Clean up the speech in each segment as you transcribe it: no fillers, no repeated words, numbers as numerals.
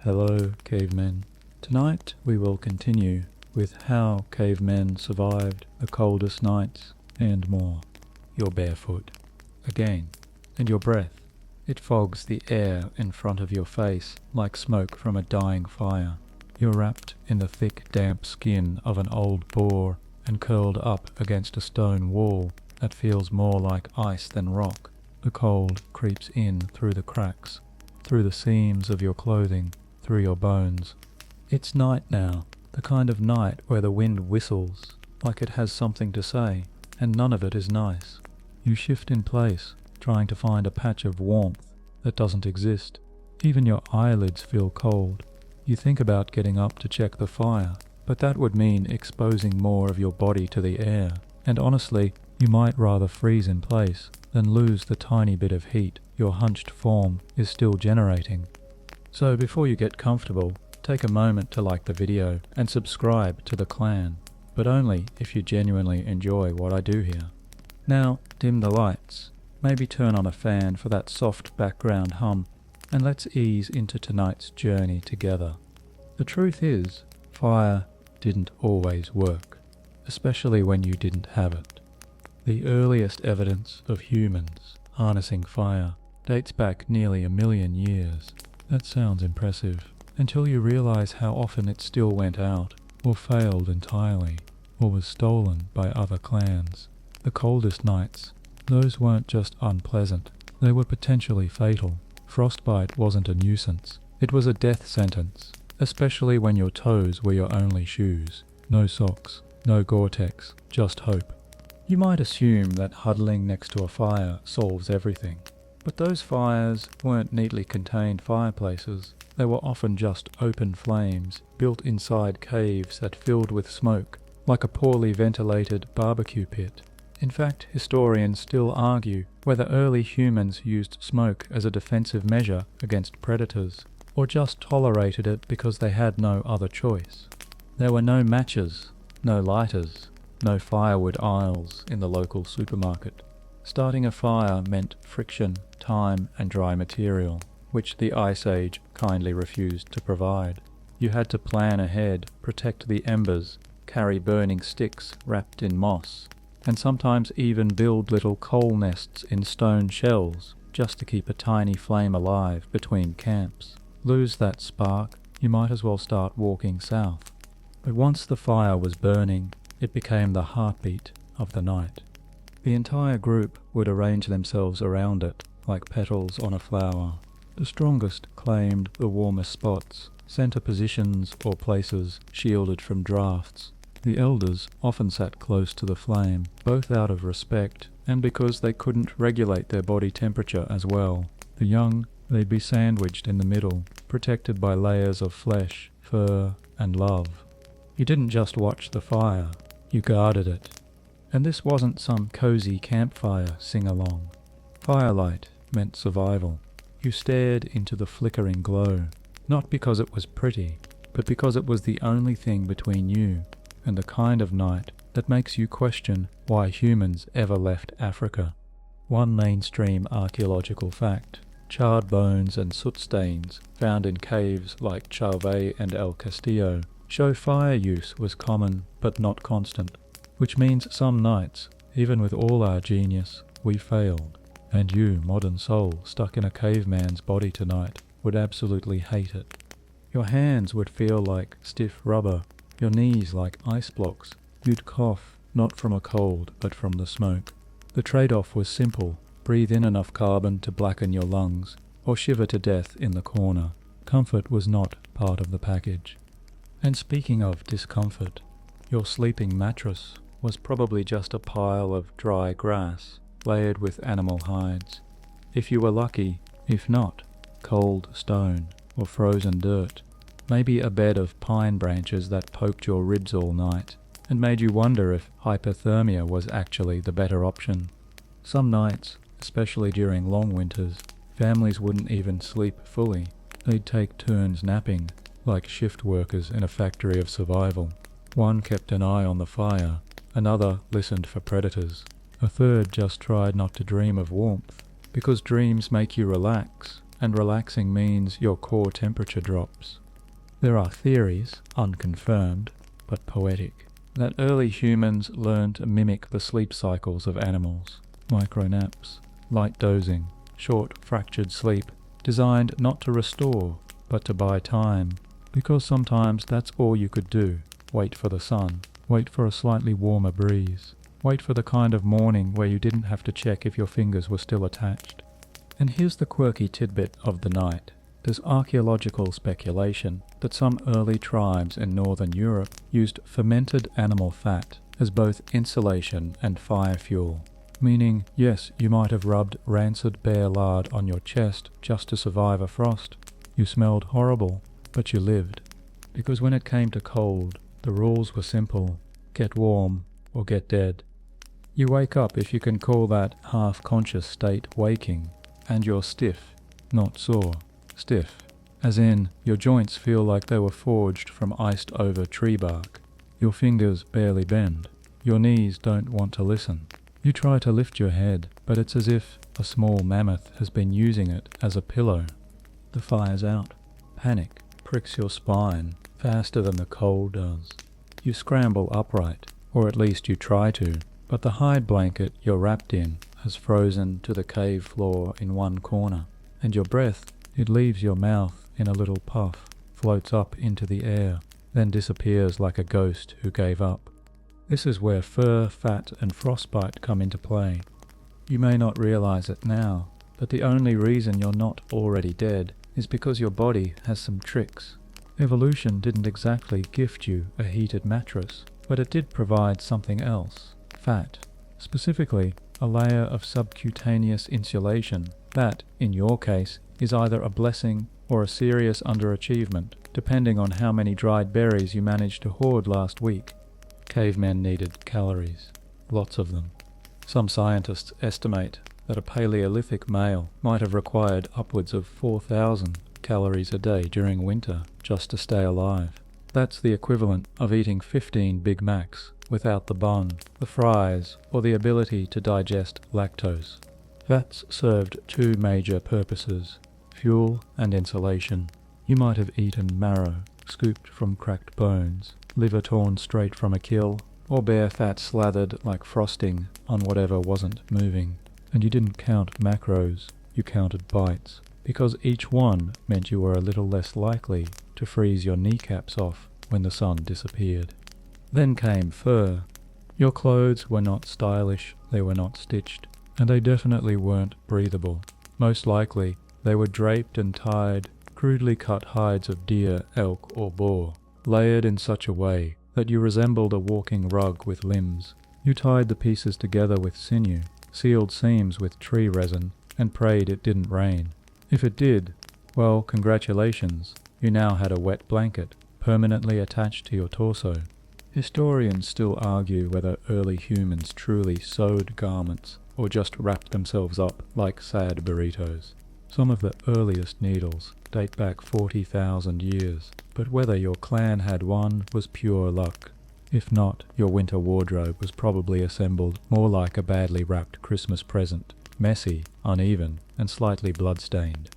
Hello, cavemen. Tonight we will continue with how cavemen survived the coldest nights and more. You're barefoot. Again. And your breath. It fogs the air in front of your face like smoke from a dying fire. You're wrapped in the thick, damp skin of an old boar and curled up against a stone wall that feels more like ice than rock. The cold creeps in through the cracks, through the seams of your clothing, through your bones. It's night now, the kind of night where the wind whistles, like it has something to say, and none of it is nice. You shift in place, trying to find a patch of warmth that doesn't exist. Even your eyelids feel cold. You think about getting up to check the fire, but that would mean exposing more of your body to the air, and honestly, you might rather freeze in place than lose the tiny bit of heat your hunched form is still generating. So before you get comfortable, take a moment to like the video and subscribe to the clan, but only if you genuinely enjoy what I do here. Now, dim the lights, maybe turn on a fan for that soft background hum, and let's ease into tonight's journey together. The truth is, fire didn't always work, especially when you didn't have it. The earliest evidence of humans harnessing fire dates back nearly 1 million years. That sounds impressive, until you realize how often it still went out, or failed entirely, or was stolen by other clans. The coldest nights, those weren't just unpleasant, they were potentially fatal. Frostbite wasn't a nuisance, it was a death sentence, especially when your toes were your only shoes. No socks, no Gore-Tex, just hope. You might assume that huddling next to a fire solves everything, but those fires weren't neatly contained fireplaces. They were often just open flames built inside caves that filled with smoke, like a poorly ventilated barbecue pit. In fact, historians still argue whether early humans used smoke as a defensive measure against predators, or just tolerated it because they had no other choice. There were no matches, no lighters, no firewood aisles in the local supermarket. Starting a fire meant friction, time, and dry material, which the Ice Age kindly refused to provide. You had to plan ahead, protect the embers, carry burning sticks wrapped in moss, and sometimes even build little coal nests in stone shells just to keep a tiny flame alive between camps. Lose that spark, you might as well start walking south. But once the fire was burning, it became the heartbeat of the night. The entire group would arrange themselves around it, like petals on a flower. The strongest claimed the warmest spots, center positions or places shielded from drafts. The elders often sat close to the flame, both out of respect and because they couldn't regulate their body temperature as well. The young, they'd be sandwiched in the middle, protected by layers of flesh, fur, and love. You didn't just watch the fire, you guarded it. And this wasn't some cozy campfire sing-along. Firelight meant survival. You stared into the flickering glow, not because it was pretty, but because it was the only thing between you and the kind of night that makes you question why humans ever left Africa. One mainstream archaeological fact: charred bones and soot stains found in caves like Chauvet and El Castillo show fire use was common but not constant, which means some nights, even with all our genius, we failed. And you, modern soul, stuck in a caveman's body tonight, would absolutely hate it. Your hands would feel like stiff rubber, your knees like ice blocks. You'd cough, not from a cold, but from the smoke. The trade-off was simple: breathe in enough carbon to blacken your lungs, or shiver to death in the corner. Comfort was not part of the package. And speaking of discomfort, your sleeping mattress was probably just a pile of dry grass, layered with animal hides. If you were lucky, if not, cold stone or frozen dirt. Maybe a bed of pine branches that poked your ribs all night, and made you wonder if hypothermia was actually the better option. Some nights, especially during long winters, families wouldn't even sleep fully. They'd take turns napping, like shift workers in a factory of survival. One kept an eye on the fire, another listened for predators. A third just tried not to dream of warmth, because dreams make you relax, and relaxing means your core temperature drops. There are theories, unconfirmed, but poetic, that early humans learned to mimic the sleep cycles of animals. Micronaps, light dozing, short fractured sleep, designed not to restore, but to buy time, because sometimes that's all you could do. Wait for the sun, wait for a slightly warmer breeze, wait for the kind of morning where you didn't have to check if your fingers were still attached. And here's the quirky tidbit of the night. There's archaeological speculation that some early tribes in northern Europe used fermented animal fat as both insulation and fire fuel. Meaning, yes, you might have rubbed rancid bear lard on your chest just to survive a frost. You smelled horrible, but you lived. Because when it came to cold, the rules were simple: get warm or get dead. You wake up if you can call that half-conscious state waking, and you're stiff, not sore. Stiff, as in your joints feel like they were forged from iced-over tree bark. Your fingers barely bend. Your knees don't want to listen. You try to lift your head, but it's as if a small mammoth has been using it as a pillow. The fire's out. Panic pricks your spine faster than the cold does. You scramble upright, or at least you try to, but the hide blanket you're wrapped in has frozen to the cave floor in one corner, and your breath, it leaves your mouth in a little puff, floats up into the air, then disappears like a ghost who gave up. This is where fur, fat, and frostbite come into play. You may not realize it now, but the only reason you're not already dead is because your body has some tricks. Evolution didn't exactly gift you a heated mattress, but it did provide something else: fat. Specifically, a layer of subcutaneous insulation that, in your case, is either a blessing or a serious underachievement, depending on how many dried berries you managed to hoard last week. Cavemen needed calories, lots of them. Some scientists estimate that a Paleolithic male might have required upwards of 4,000 calories a day during winter just to stay alive. That's the equivalent of eating 15 Big Macs without the bun, the fries, or the ability to digest lactose. Fats served two major purposes: fuel and insulation. You might have eaten marrow, scooped from cracked bones, liver torn straight from a kill, or bear fat slathered like frosting on whatever wasn't moving. And you didn't count macros, you counted bites, because each one meant you were a little less likely to freeze your kneecaps off when the sun disappeared. Then came fur. Your clothes were not stylish, they were not stitched, and they definitely weren't breathable. Most likely, they were draped and tied, crudely cut hides of deer, elk, or boar, layered in such a way that you resembled a walking rug with limbs. You tied the pieces together with sinew, sealed seams with tree resin, and prayed it didn't rain. If it did, well, congratulations, you now had a wet blanket, permanently attached to your torso. Historians still argue whether early humans truly sewed garments or just wrapped themselves up like sad burritos. Some of the earliest needles date back 40,000 years, but whether your clan had one was pure luck. If not, your winter wardrobe was probably assembled more like a badly wrapped Christmas present, messy, uneven, and slightly blood-stained.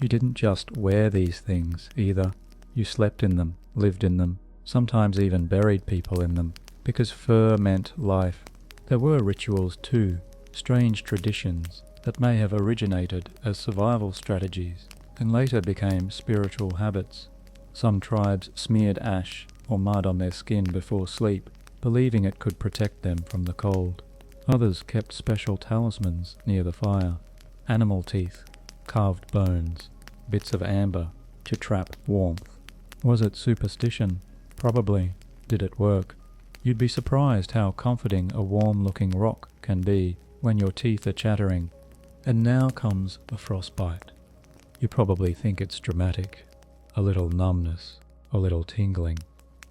You didn't just wear these things, either. You slept in them, lived in them, sometimes even buried people in them, because fur meant life. There were rituals too, strange traditions that may have originated as survival strategies and later became spiritual habits. Some tribes smeared ash or mud on their skin before sleep, believing it could protect them from the cold. Others kept special talismans near the fire: animal teeth, carved bones, bits of amber to trap warmth. Was it superstition? Probably. Did it work? You'd be surprised how comforting a warm-looking rock can be when your teeth are chattering. And now comes the frostbite. You probably think it's dramatic. A little numbness, a little tingling.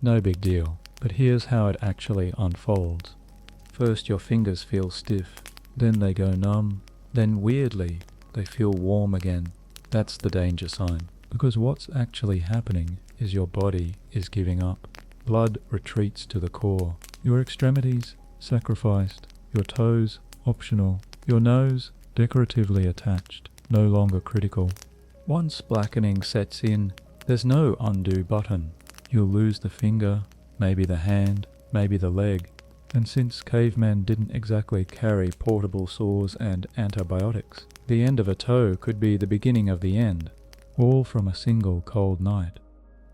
No big deal, but here's how it actually unfolds. First your fingers feel stiff, then they go numb, then weirdly they feel warm again. That's the danger sign, because what's actually happening is your body is giving up. Blood retreats to the core. Your extremities sacrificed, your toes optional, your nose decoratively attached, no longer critical. Once blackening sets in, there's no undo button. You'll lose the finger, maybe the hand, maybe the leg. And since cavemen didn't exactly carry portable saws and antibiotics, the end of a toe could be the beginning of the end, all from a single cold night.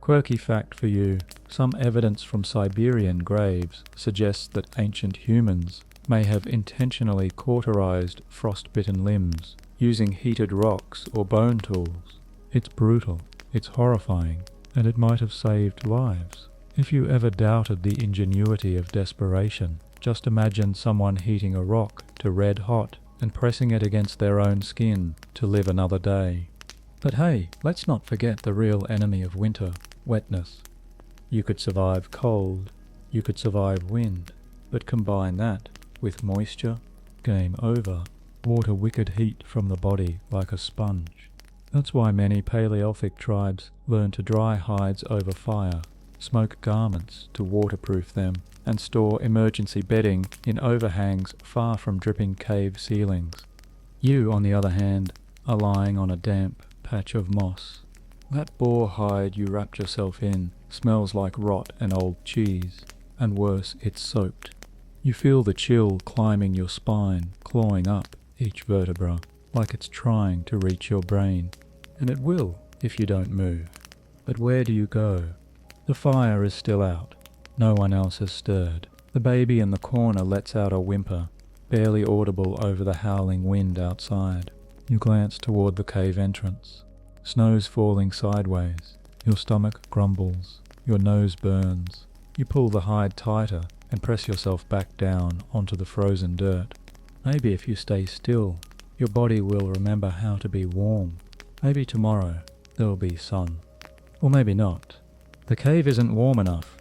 Quirky fact for you, some evidence from Siberian graves suggests that ancient humans may have intentionally cauterized frostbitten limbs, using heated rocks or bone tools. It's brutal, it's horrifying, and it might have saved lives. If you ever doubted the ingenuity of desperation, just imagine someone heating a rock to red hot and pressing it against their own skin to live another day. But hey, let's not forget the real enemy of winter, wetness. You could survive cold, you could survive wind, but combine that with moisture, game over. Water wicked heat from the body like a sponge. That's why many Paleolithic tribes learn to dry hides over fire, smoke garments to waterproof them, and store emergency bedding in overhangs far from dripping cave ceilings. You, on the other hand, are lying on a damp patch of moss. That boar hide you wrapped yourself in smells like rot and old cheese, and worse, it's soaked. You feel the chill climbing your spine, clawing up each vertebra, like it's trying to reach your brain. And it will, if you don't move. But where do you go? The fire is still out. No one else has stirred. The baby in the corner lets out a whimper, barely audible over the howling wind outside. You glance toward the cave entrance. Snow's falling sideways. Your stomach grumbles. Your nose burns. You pull the hide tighter and press yourself back down onto the frozen dirt. Maybe if you stay still, your body will remember how to be warm. Maybe tomorrow there'll be sun. Or maybe not. The cave isn't warm enough.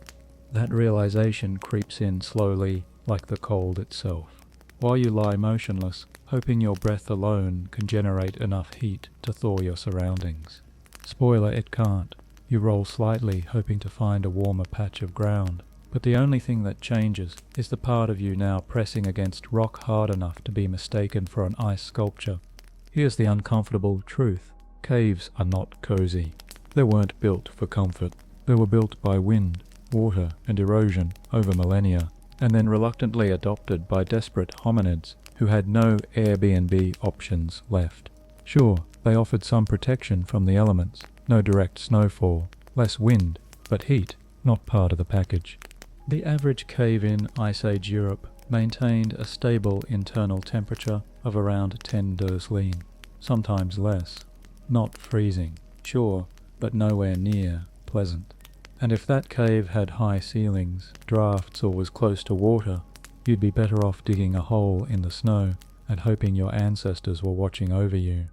That realization creeps in slowly, like the cold itself, while you lie motionless, hoping your breath alone can generate enough heat to thaw your surroundings. Spoiler, it can't. You roll slightly, hoping to find a warmer patch of ground. But the only thing that changes is the part of you now pressing against rock hard enough to be mistaken for an ice sculpture. Here's the uncomfortable truth. Caves are not cozy. They weren't built for comfort. They were built by wind, water, and erosion over millennia, and then reluctantly adopted by desperate hominids who had no Airbnb options left. Sure, they offered some protection from the elements, no direct snowfall, less wind, but heat, not part of the package. The average cave in Ice Age Europe maintained a stable internal temperature of around 10 degrees Celsius, sometimes less. Not freezing, sure, but nowhere near pleasant. And if that cave had high ceilings, drafts, or was close to water, you'd be better off digging a hole in the snow and hoping your ancestors were watching over you.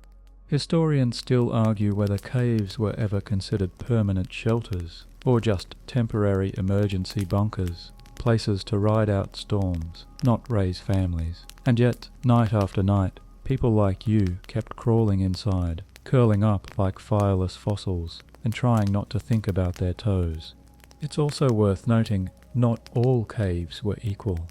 Historians still argue whether caves were ever considered permanent shelters, or just temporary emergency bunkers, places to ride out storms, not raise families. And yet, night after night, people like you kept crawling inside, curling up like fireless fossils, and trying not to think about their toes. It's also worth noting, not all caves were equal.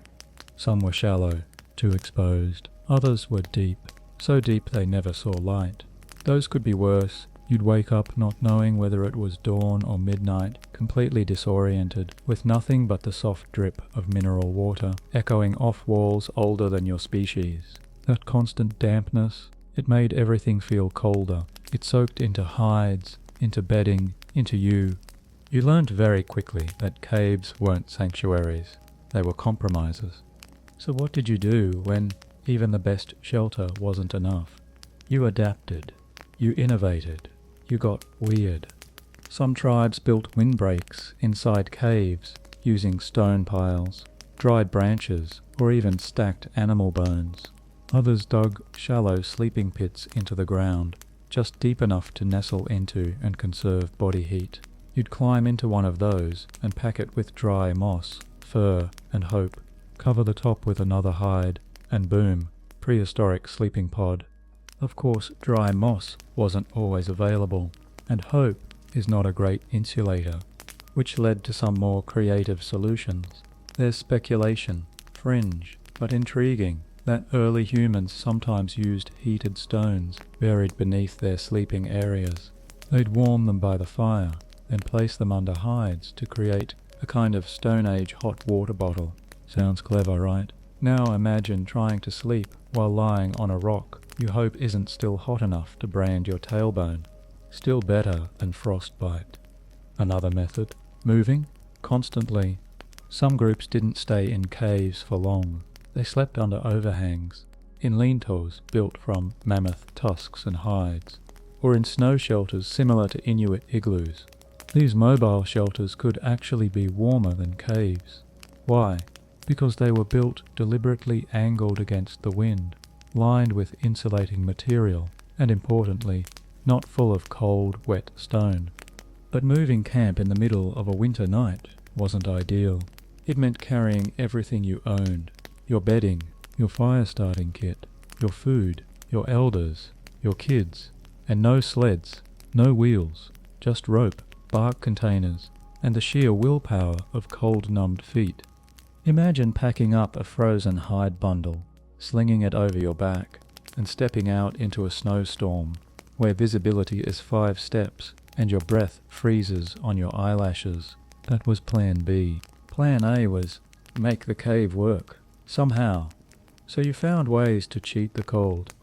Some were shallow, too exposed. Others were deep, so deep they never saw light. Those could be worse. You'd wake up not knowing whether it was dawn or midnight, completely disoriented, with nothing but the soft drip of mineral water, echoing off walls older than your species. That constant dampness, it made everything feel colder. It soaked into hides, into bedding, into you. You learned very quickly that caves weren't sanctuaries. They were compromises. So what did you do when even the best shelter wasn't enough? You adapted. You innovated. You got weird. Some tribes built windbreaks inside caves using stone piles, dried branches, or even stacked animal bones. Others dug shallow sleeping pits into the ground, just deep enough to nestle into and conserve body heat. You'd climb into one of those and pack it with dry moss, fur, and hope, cover the top with another hide, and boom, prehistoric sleeping pod. Of course, dry moss wasn't always available, and hope is not a great insulator, which led to some more creative solutions. There's speculation, fringe, but intriguing, that early humans sometimes used heated stones buried beneath their sleeping areas. They'd warm them by the fire, then place them under hides to create a kind of Stone Age hot water bottle. Sounds clever, right? Now imagine trying to sleep while lying on a rock you hope isn't still hot enough to brand your tailbone. Still better than frostbite. Another method: moving constantly. Some groups didn't stay in caves for long. They slept under overhangs, in lean-tos built from mammoth tusks and hides, or in snow shelters similar to Inuit igloos. These mobile shelters could actually be warmer than caves. Why? Because they were built deliberately angled against the wind, lined with insulating material, and importantly, not full of cold, wet stone. But moving camp in the middle of a winter night wasn't ideal. It meant carrying everything you owned: your bedding, your fire-starting kit, your food, your elders, your kids, and no sleds, no wheels, just rope, bark containers, and the sheer willpower of cold-numbed feet. Imagine packing up a frozen hide bundle, slinging it over your back, and stepping out into a snowstorm where visibility is 5 steps and your breath freezes on your eyelashes. That was Plan B. Plan A was make the cave work, somehow. So you found ways to cheat the cold.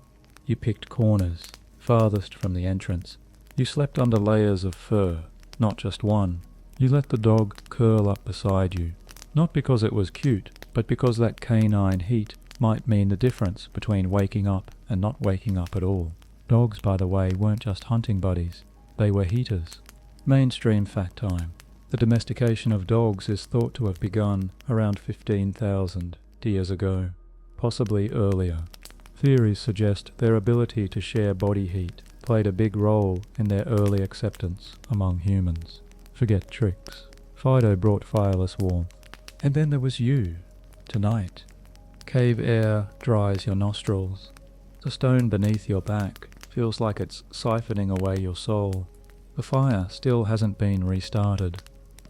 You picked corners, farthest from the entrance. You slept under layers of fur, not just one. You let the dog curl up beside you, not because it was cute, but because that canine heat might mean the difference between waking up and not waking up at all. Dogs, by the way, weren't just hunting buddies. They were heaters. Mainstream fact time. The domestication of dogs is thought to have begun around 15,000 years ago, possibly earlier. Theories suggest their ability to share body heat played a big role in their early acceptance among humans. Forget tricks. Fido brought fireless warmth. And then there was you, tonight. Cave air dries your nostrils. The stone beneath your back feels like it's siphoning away your soul. The fire still hasn't been restarted.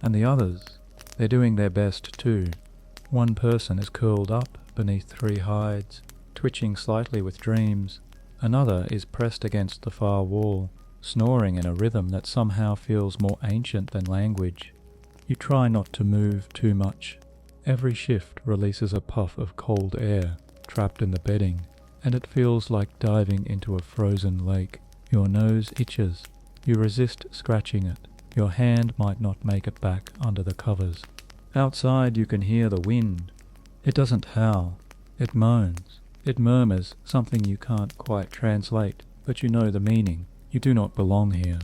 And the others, they're doing their best too. One person is curled up beneath 3 hides, twitching slightly with dreams. Another is pressed against the far wall, snoring in a rhythm that somehow feels more ancient than language. You try not to move too much. Every shift releases a puff of cold air, trapped in the bedding, and it feels like diving into a frozen lake. Your nose itches. You resist scratching it. Your hand might not make it back under the covers. Outside you can hear the wind. It doesn't howl. It moans. It murmurs something you can't quite translate, but you know the meaning. You do not belong here.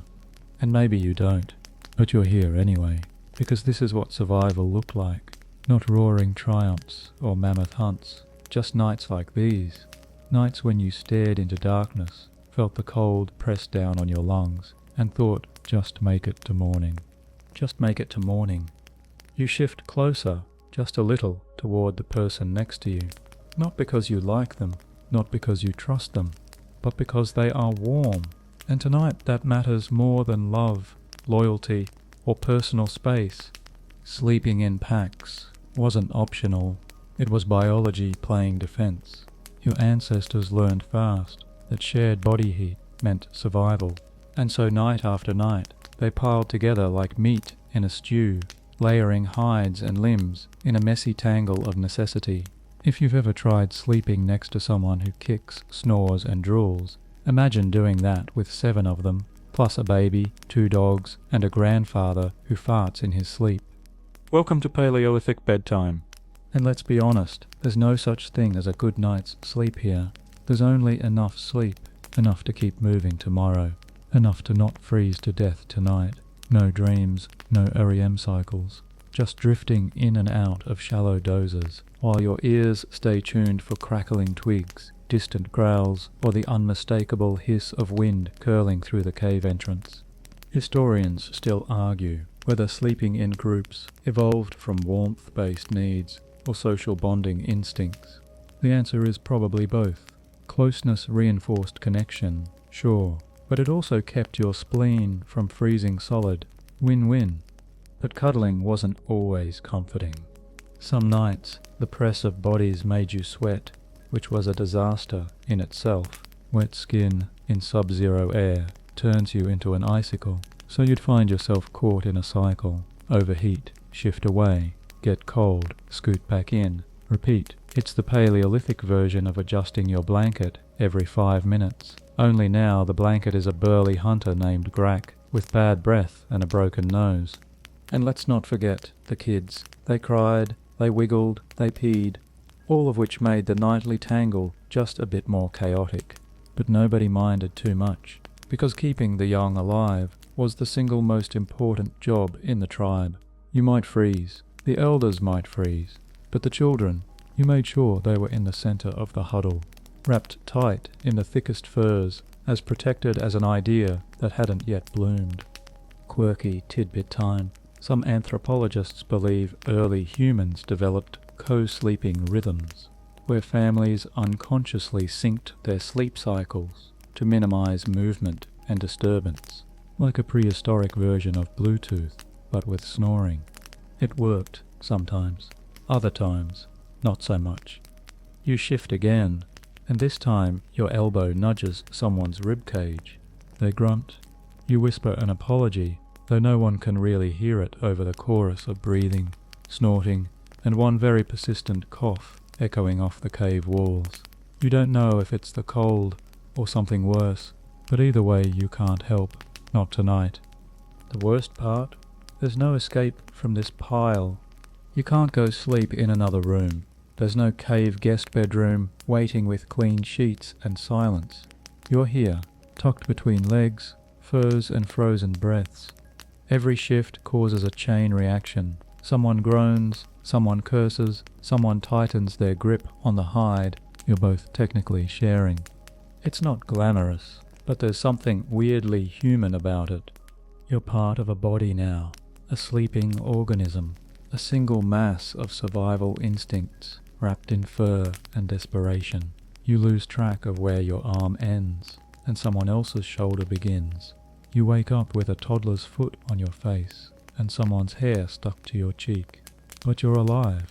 And maybe you don't, but you're here anyway, because this is what survival looked like. Not roaring triumphs or mammoth hunts, just nights like these. Nights when you stared into darkness, felt the cold press down on your lungs, and thought, just make it to morning. Just make it to morning. You shift closer, just a little, toward the person next to you. Not because you like them, not because you trust them, but because they are warm. And tonight that matters more than love, loyalty, or personal space. Sleeping in packs wasn't optional. It was biology playing defense. Your ancestors learned fast that shared body heat meant survival. And so night after night, they piled together like meat in a stew, layering hides and limbs in a messy tangle of necessity. If you've ever tried sleeping next to someone who kicks, snores, and drools, imagine doing that with 7 of them, plus a baby, 2 dogs, and a grandfather who farts in his sleep. Welcome to Paleolithic Bedtime. And let's be honest, there's no such thing as a good night's sleep here. There's only enough sleep, enough to keep moving tomorrow, enough to not freeze to death tonight. No dreams, no REM cycles, just drifting in and out of shallow dozes, while your ears stay tuned for crackling twigs, distant growls, or the unmistakable hiss of wind curling through the cave entrance. Historians still argue whether sleeping in groups evolved from warmth-based needs or social bonding instincts. The answer is probably both. Closeness reinforced connection, sure, but it also kept your spleen from freezing solid. Win-win. But cuddling wasn't always comforting. Some nights, the press of bodies made you sweat, which was a disaster in itself. Wet skin in sub-zero air turns you into an icicle, so you'd find yourself caught in a cycle. Overheat, shift away, get cold, scoot back in, repeat. It's the Paleolithic version of adjusting your blanket every 5 minutes. Only now the blanket is a burly hunter named Grack, with bad breath and a broken nose. And let's not forget the kids. They cried, they wiggled, they peed, all of which made the nightly tangle just a bit more chaotic. But nobody minded too much, because keeping the young alive was the single most important job in the tribe. You might freeze, the elders might freeze, but the children, you made sure they were in the center of the huddle, wrapped tight in the thickest furs, as protected as an idea that hadn't yet bloomed. Quirky tidbit time. Some anthropologists believe early humans developed co-sleeping rhythms, where families unconsciously synced their sleep cycles to minimize movement and disturbance, like a prehistoric version of Bluetooth, but with snoring. It worked sometimes, other times not so much. You shift again, and this time your elbow nudges someone's ribcage. They grunt. You whisper an apology, though no one can really hear it over the chorus of breathing, snorting, and one very persistent cough echoing off the cave walls. You don't know if it's the cold or something worse, but either way you can't help. Not tonight. The worst part? There's no escape from this pile. You can't go sleep in another room. There's no cave guest bedroom waiting with clean sheets and silence. You're here, tucked between legs, furs and frozen breaths. Every shift causes a chain reaction. Someone groans, someone curses, someone tightens their grip on the hide. You're both technically sharing. It's not glamorous, but there's something weirdly human about it. You're part of a body now, a sleeping organism, a single mass of survival instincts wrapped in fur and desperation. You lose track of where your arm ends and someone else's shoulder begins. You wake up with a toddler's foot on your face and someone's hair stuck to your cheek. But you're alive,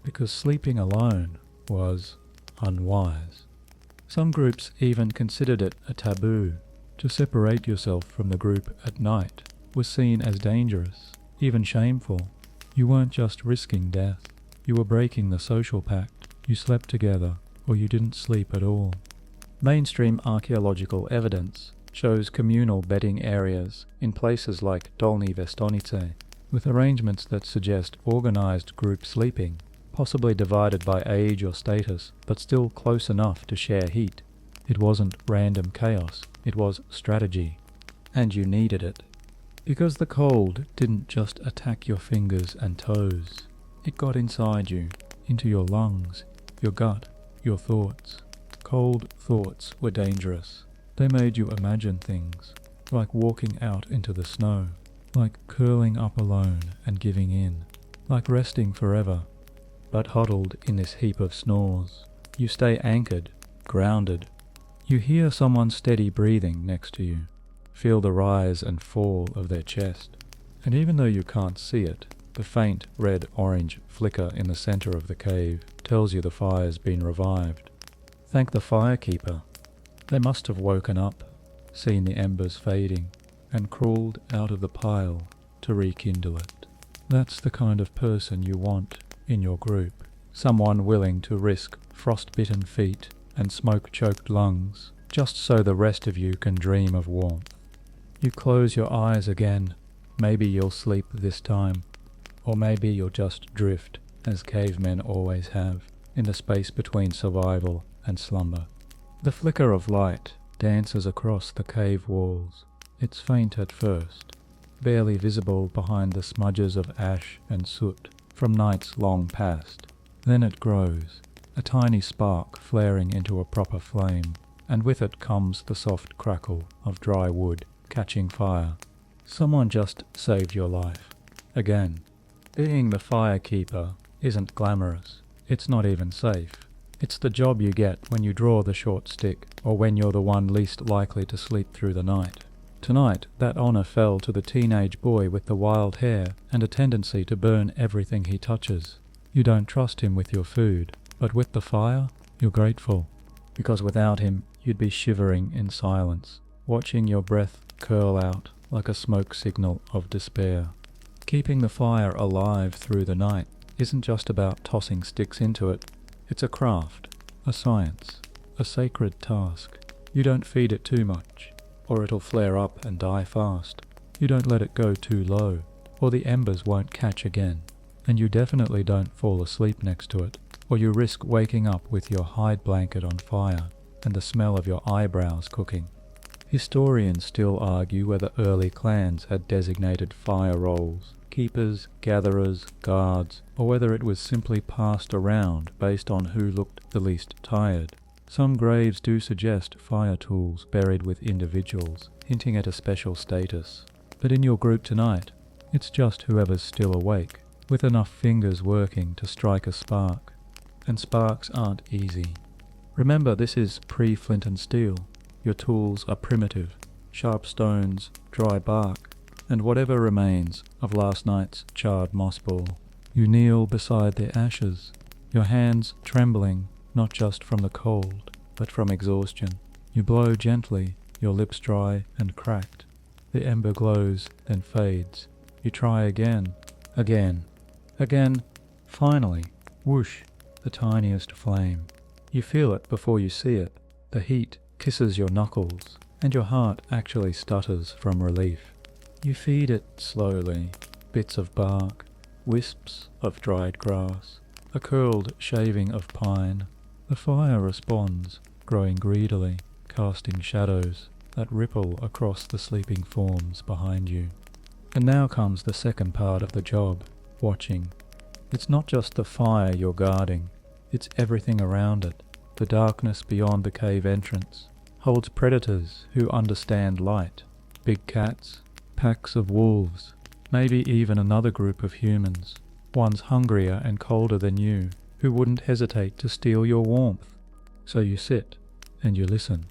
because sleeping alone was unwise. Some groups even considered it a taboo. To separate yourself from the group at night was seen as dangerous, even shameful. You weren't just risking death, you were breaking the social pact. You slept together, or you didn't sleep at all. Mainstream archaeological evidence shows communal bedding areas in places like Dolny Vestonice, with arrangements that suggest organized group sleeping, possibly divided by age or status, but still close enough to share heat. It wasn't random chaos, it was strategy. And you needed it. Because the cold didn't just attack your fingers and toes. It got inside you, into your lungs, your gut, your thoughts. Cold thoughts were dangerous. They made you imagine things, like walking out into the snow, like curling up alone and giving in, like resting forever. But huddled in this heap of snores, you stay anchored, grounded. You hear someone's steady breathing next to you, feel the rise and fall of their chest. And even though you can't see it, the faint red-orange flicker in the center of the cave tells you the fire's been revived. Thank the firekeeper. They must have woken up, seen the embers fading, and crawled out of the pile to rekindle it. That's the kind of person you want in your group. Someone willing to risk frost-bitten feet and smoke-choked lungs, just so the rest of you can dream of warmth. You close your eyes again. Maybe you'll sleep this time. Or maybe you'll just drift, as cavemen always have, in the space between survival and slumber. The flicker of light dances across the cave walls. It's faint at first, barely visible behind the smudges of ash and soot from nights long past. Then it grows, a tiny spark flaring into a proper flame, and with it comes the soft crackle of dry wood catching fire. Someone just saved your life. Again. Being the firekeeper isn't glamorous. It's not even safe. It's the job you get when you draw the short stick, or when you're the one least likely to sleep through the night. Tonight, that honor fell to the teenage boy with the wild hair and a tendency to burn everything he touches. You don't trust him with your food, but with the fire, You're grateful, because without him you'd be shivering in silence, watching your breath curl out like a smoke signal of despair. Keeping the fire alive through the night isn't just about tossing sticks into it. It's a craft, a science, a sacred task. You don't feed it too much, or it'll flare up and die fast. You don't let it go too low, or the embers won't catch again. And you definitely don't fall asleep next to it, or you risk waking up with your hide blanket on fire and the smell of your eyebrows cooking. Historians still argue whether early clans had designated fire roles, keepers, gatherers, guards, or whether it was simply passed around based on who looked the least tired. Some graves do suggest fire tools buried with individuals, hinting at a special status. But in your group tonight, it's just whoever's still awake, with enough fingers working to strike a spark. And sparks aren't easy. Remember, this is pre-flint and steel. Your tools are primitive, sharp stones, dry bark, and whatever remains of last night's charred moss ball. You kneel beside their ashes, your hands trembling not just from the cold, but from exhaustion. You blow gently, your lips dry and cracked. The ember glows, then fades. You try again, again. Finally, whoosh, the tiniest flame. You feel it before you see it. The heat kisses your knuckles, and your heart actually stutters from relief. You feed it slowly, bits of bark, wisps of dried grass, a curled shaving of pine. The fire responds, growing greedily, casting shadows that ripple across the sleeping forms behind you. And now comes the second part of the job, watching. It's not just the fire you're guarding, it's everything around it. The darkness beyond the cave entrance holds predators who understand light. Big cats, packs of wolves, maybe even another group of humans, ones hungrier and colder than you, who wouldn't hesitate to steal your warmth. So you sit and you listen.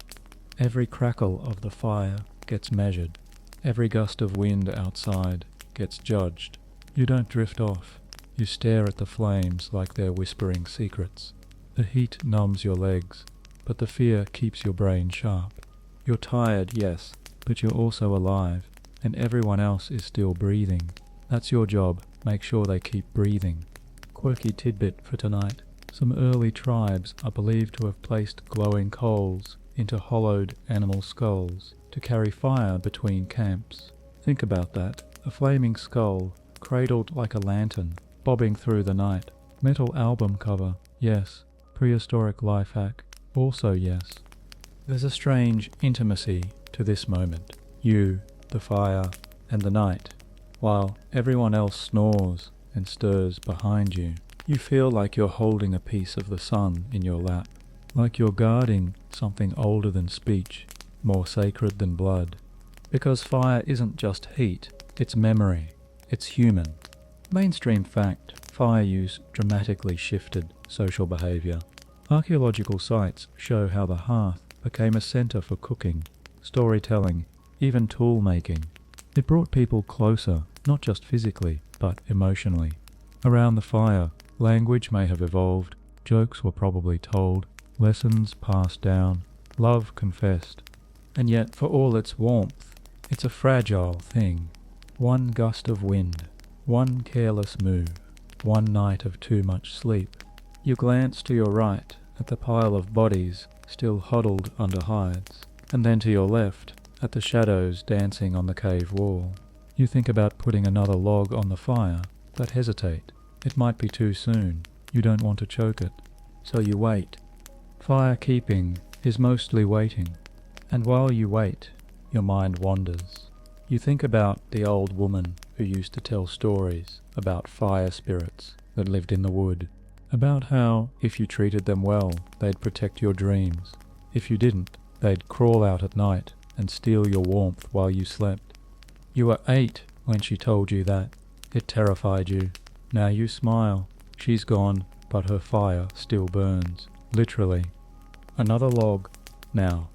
Every crackle of the fire gets measured. Every gust of wind outside gets judged. You don't drift off. You stare at the flames like they're whispering secrets. The heat numbs your legs, but the fear keeps your brain sharp. You're tired, yes, but you're also alive, and everyone else is still breathing. That's your job. Make sure they keep breathing. Quirky tidbit for tonight. Some early tribes are believed to have placed glowing coals into hollowed animal skulls to carry fire between camps. Think about that. A flaming skull, cradled like a lantern, bobbing through the night. Metal album cover, yes. Prehistoric life hack, also yes. There's a strange intimacy to this moment. You, the fire, and the night. While everyone else snores and stirs behind you, you feel like you're holding a piece of the sun in your lap. Like you're guarding something older than speech, more sacred than blood. Because fire isn't just heat, it's memory, it's human. Mainstream fact, fire use dramatically shifted social behaviour. Archaeological sites show how the hearth became a centre for cooking, storytelling, even tool making. It brought people closer, not just physically, but emotionally. Around the fire, language may have evolved, jokes were probably told, lessons passed down, love confessed. And yet, for all its warmth, it's a fragile thing. One gust of wind, one careless move, one night of too much sleep. You glance to your right at the pile of bodies still huddled under hides, and then to your left at the shadows dancing on the cave wall. You think about putting another log on the fire, but hesitate. It might be too soon. You don't want to choke it. So you wait. Fire keeping is mostly waiting. And while you wait, your mind wanders. You think about the old woman who used to tell stories about fire spirits that lived in the wood. About how, if you treated them well, they'd protect your dreams. If you didn't, they'd crawl out at night and steal your warmth while you slept. You were 8 when she told you that. It terrified you. Now you smile. She's gone, but her fire still burns. Literally. Another log. Now.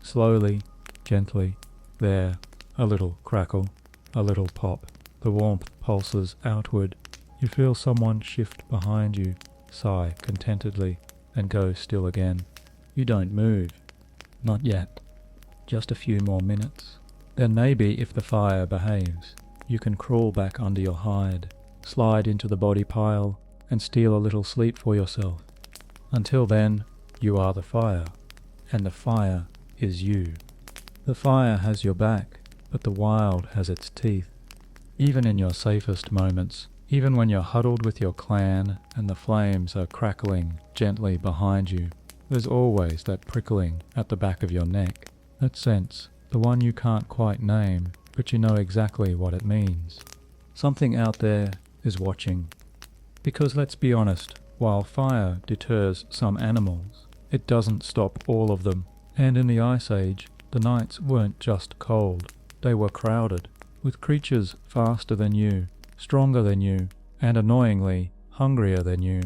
Slowly, gently. There. A little crackle. A little pop. The warmth pulses outward. You feel someone shift behind you, sigh contentedly, and go still again. You don't move. Not yet. Just a few more minutes. Then maybe if the fire behaves, you can crawl back under your hide, slide into the body pile, and steal a little sleep for yourself. Until then, you are the fire, and the fire is you. The fire has your back, but the wild has its teeth. Even in your safest moments, even when you're huddled with your clan and the flames are crackling gently behind you, there's always that prickling at the back of your neck, that sense, the one you can't quite name, but you know exactly what it means. Something out there is watching. Because let's be honest, while fire deters some animals, it doesn't stop all of them. And in the Ice Age, the nights weren't just cold, they were crowded, with creatures faster than you, stronger than you, and annoyingly hungrier than you.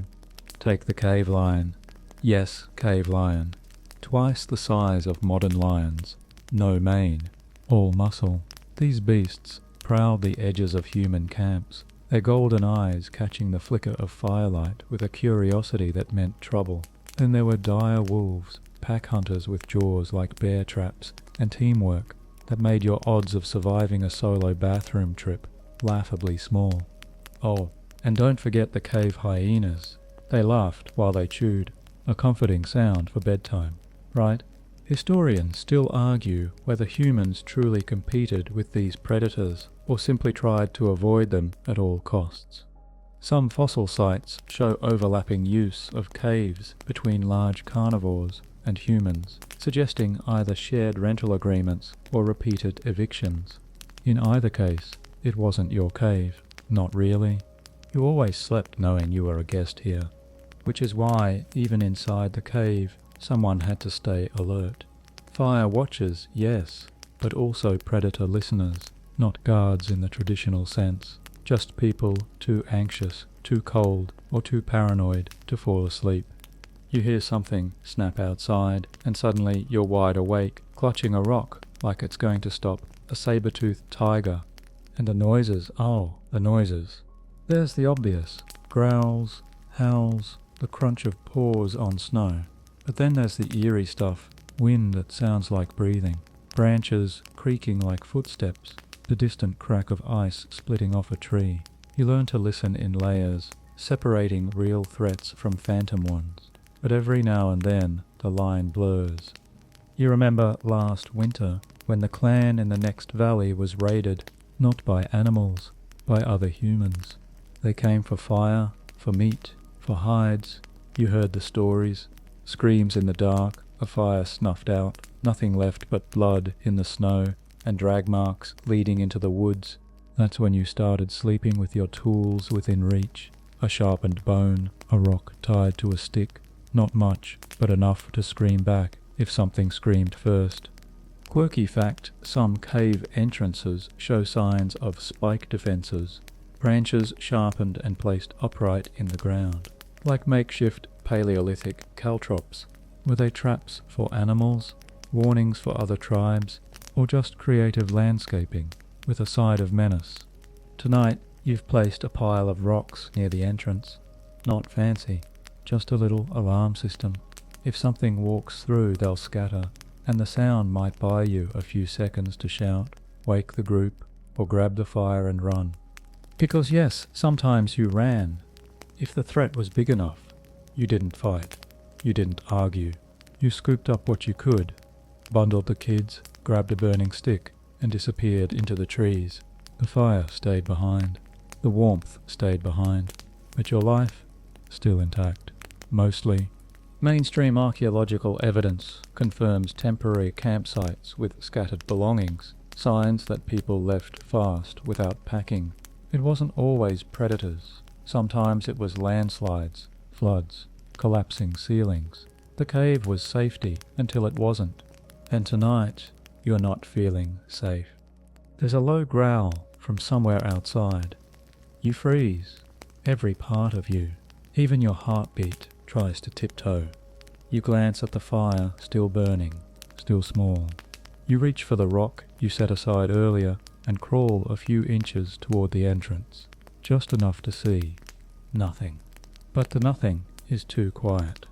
Take the cave lion. Yes, cave lion. Twice the size of modern lions. No mane. All muscle. These beasts prowled the edges of human camps, their golden eyes catching the flicker of firelight with a curiosity that meant trouble. Then there were dire wolves, pack hunters with jaws like bear traps, and teamwork that made your odds of surviving a solo bathroom trip laughably small. Oh, and don't forget the cave hyenas. They laughed while they chewed, a comforting sound for bedtime, right? Historians still argue whether humans truly competed with these predators or simply tried to avoid them at all costs. Some fossil sites show overlapping use of caves between large carnivores and humans, suggesting either shared rental agreements or repeated evictions. In either case, it wasn't your cave. Not really. You always slept knowing you were a guest here, which is why, even inside the cave, someone had to stay alert. Fire watchers, yes, but also predator listeners, not guards in the traditional sense, just people too anxious, too cold, or too paranoid to fall asleep. You hear something snap outside, and suddenly you're wide awake, clutching a rock like it's going to stop a saber-toothed tiger. And the noises, oh, the noises. There's the obvious, growls, howls, the crunch of paws on snow. But then there's the eerie stuff, wind that sounds like breathing, branches creaking like footsteps, the distant crack of ice splitting off a tree. You learn to listen in layers, separating real threats from phantom ones. But every now and then, the line blurs. You remember last winter, when the clan in the next valley was raided, not by animals, by other humans. They came for fire, for meat, for hides. You heard the stories, screams in the dark, a fire snuffed out, nothing left but blood in the snow, and drag marks leading into the woods. That's when you started sleeping with your tools within reach, a sharpened bone, a rock tied to a stick. Not much, but enough to scream back if something screamed first. Quirky fact, some cave entrances show signs of spike defenses, branches sharpened and placed upright in the ground, like makeshift Paleolithic caltrops. Were they traps for animals, warnings for other tribes, or just creative landscaping with a side of menace? Tonight, you've placed a pile of rocks near the entrance. Not fancy. Just a little alarm system. If something walks through, they'll scatter, and the sound might buy you a few seconds to shout, wake the group, or grab the fire and run. Because yes, sometimes you ran. If the threat was big enough, you didn't fight. You didn't argue. You scooped up what you could, bundled the kids, grabbed a burning stick, and disappeared into the trees. The fire stayed behind. The warmth stayed behind. But your life? Still intact. Mostly. Mainstream archaeological evidence confirms temporary campsites with scattered belongings, signs that people left fast without packing. It wasn't always predators. Sometimes it was landslides, floods, collapsing ceilings. The cave was safety until it wasn't. And tonight, you're not feeling safe. There's a low growl from somewhere outside. You freeze. Every part of you. Even your heartbeat tries to tiptoe. You glance at the fire, still burning, still small. You reach for the rock you set aside earlier and crawl a few inches toward the entrance, just enough to see nothing. But the nothing is too quiet.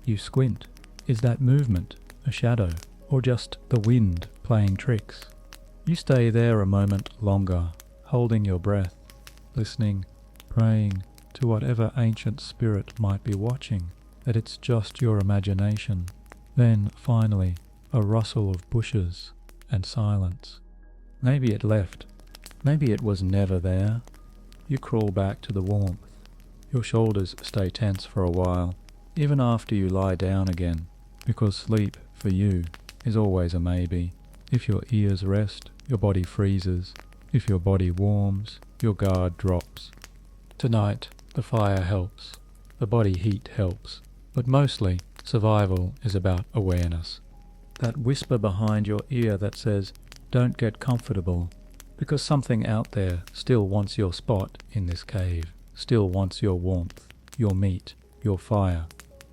You squint. Is that movement a shadow, or just the wind playing tricks? You stay there a moment longer, holding your breath, listening, praying to whatever ancient spirit might be watching, that it's just your imagination. Then, finally, a rustle of bushes and silence. Maybe it left. Maybe it was never there. You crawl back to the warmth. Your shoulders stay tense for a while, even after you lie down again, because sleep, for you, is always a maybe. If your ears rest, your body freezes. If your body warms, your guard drops. Tonight, the fire helps. The body heat helps. But mostly, survival is about awareness. That whisper behind your ear that says, don't get comfortable, because something out there still wants your spot in this cave, still wants your warmth, your meat, your fire,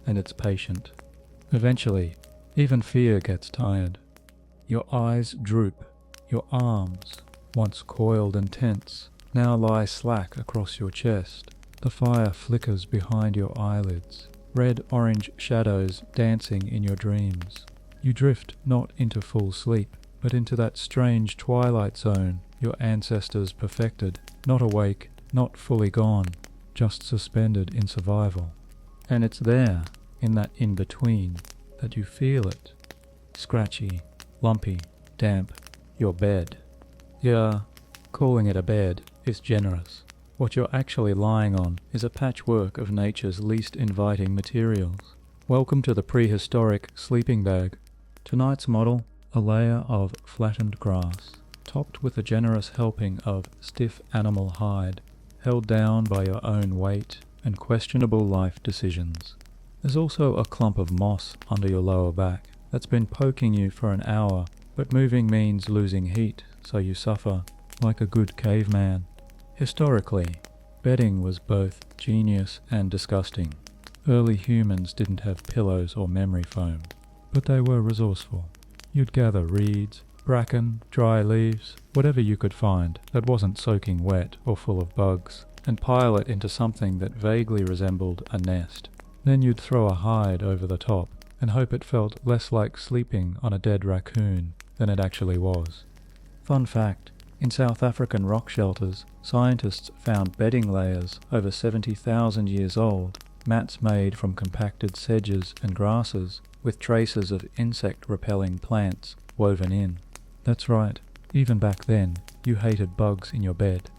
and it's patient. Eventually, even fear gets tired. Your eyes droop, your arms, once coiled and tense, now lie slack across your chest. The fire flickers behind your eyelids, red-orange shadows dancing in your dreams. You drift not into full sleep, but into that strange twilight zone your ancestors perfected, not awake, not fully gone, just suspended in survival. And it's there, in that in-between, that you feel it. Scratchy, lumpy, damp, your bed. Yeah, calling it a bed is generous. What you're actually lying on is a patchwork of nature's least inviting materials. Welcome to the prehistoric sleeping bag. Tonight's model, a layer of flattened grass, topped with a generous helping of stiff animal hide, held down by your own weight and questionable life decisions. There's also a clump of moss under your lower back that's been poking you for an hour, but moving means losing heat, so you suffer, like a good caveman. Historically, bedding was both genius and disgusting. Early humans didn't have pillows or memory foam, but they were resourceful. You'd gather reeds, bracken, dry leaves, whatever you could find that wasn't soaking wet or full of bugs, and pile it into something that vaguely resembled a nest. Then you'd throw a hide over the top and hope it felt less like sleeping on a dead raccoon than it actually was. Fun fact, in South African rock shelters, scientists found bedding layers over 70,000 years old, mats made from compacted sedges and grasses with traces of insect-repelling plants woven in. That's right, even back then, you hated bugs in your bed.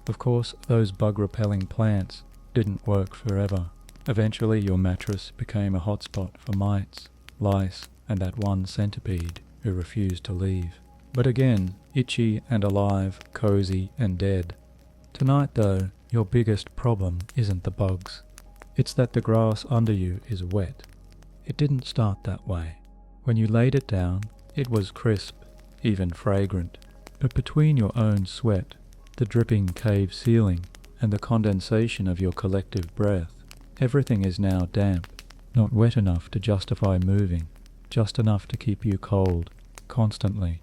Of course, those bug-repelling plants didn't work forever. Eventually, your mattress became a hotspot for mites, lice, and that one centipede who refused to leave. But again, itchy and alive, cozy and dead. Tonight, though, your biggest problem isn't the bugs. It's that the grass under you is wet. It didn't start that way. When you laid it down, it was crisp, even fragrant. But between your own sweat, the dripping cave ceiling, and the condensation of your collective breath, everything is now damp, not wet enough to justify moving, just enough to keep you cold, constantly.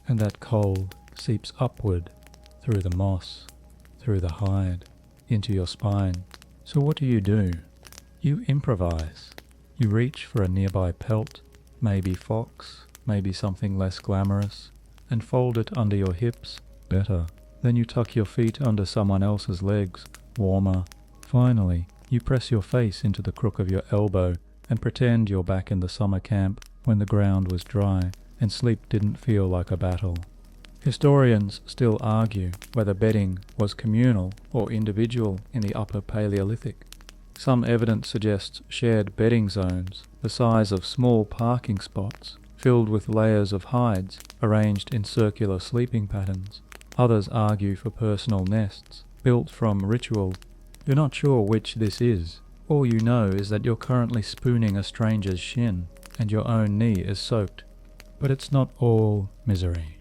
And that cold seeps upward, through the moss, through the hide, into your spine. So what do? You improvise. You reach for a nearby pelt, maybe fox, maybe something less glamorous, and fold it under your hips, better. Then you tuck your feet under someone else's legs, warmer. Finally, you press your face into the crook of your elbow and pretend you're back in the summer camp when the ground was dry and sleep didn't feel like a battle. Historians still argue whether bedding was communal or individual in the Upper Paleolithic. Some evidence suggests shared bedding zones, the size of small parking spots, filled with layers of hides arranged in circular sleeping patterns. Others argue for personal nests, built from ritual. You're not sure which this is. All you know is that you're currently spooning a stranger's shin, and your own knee is soaked. But it's not all misery.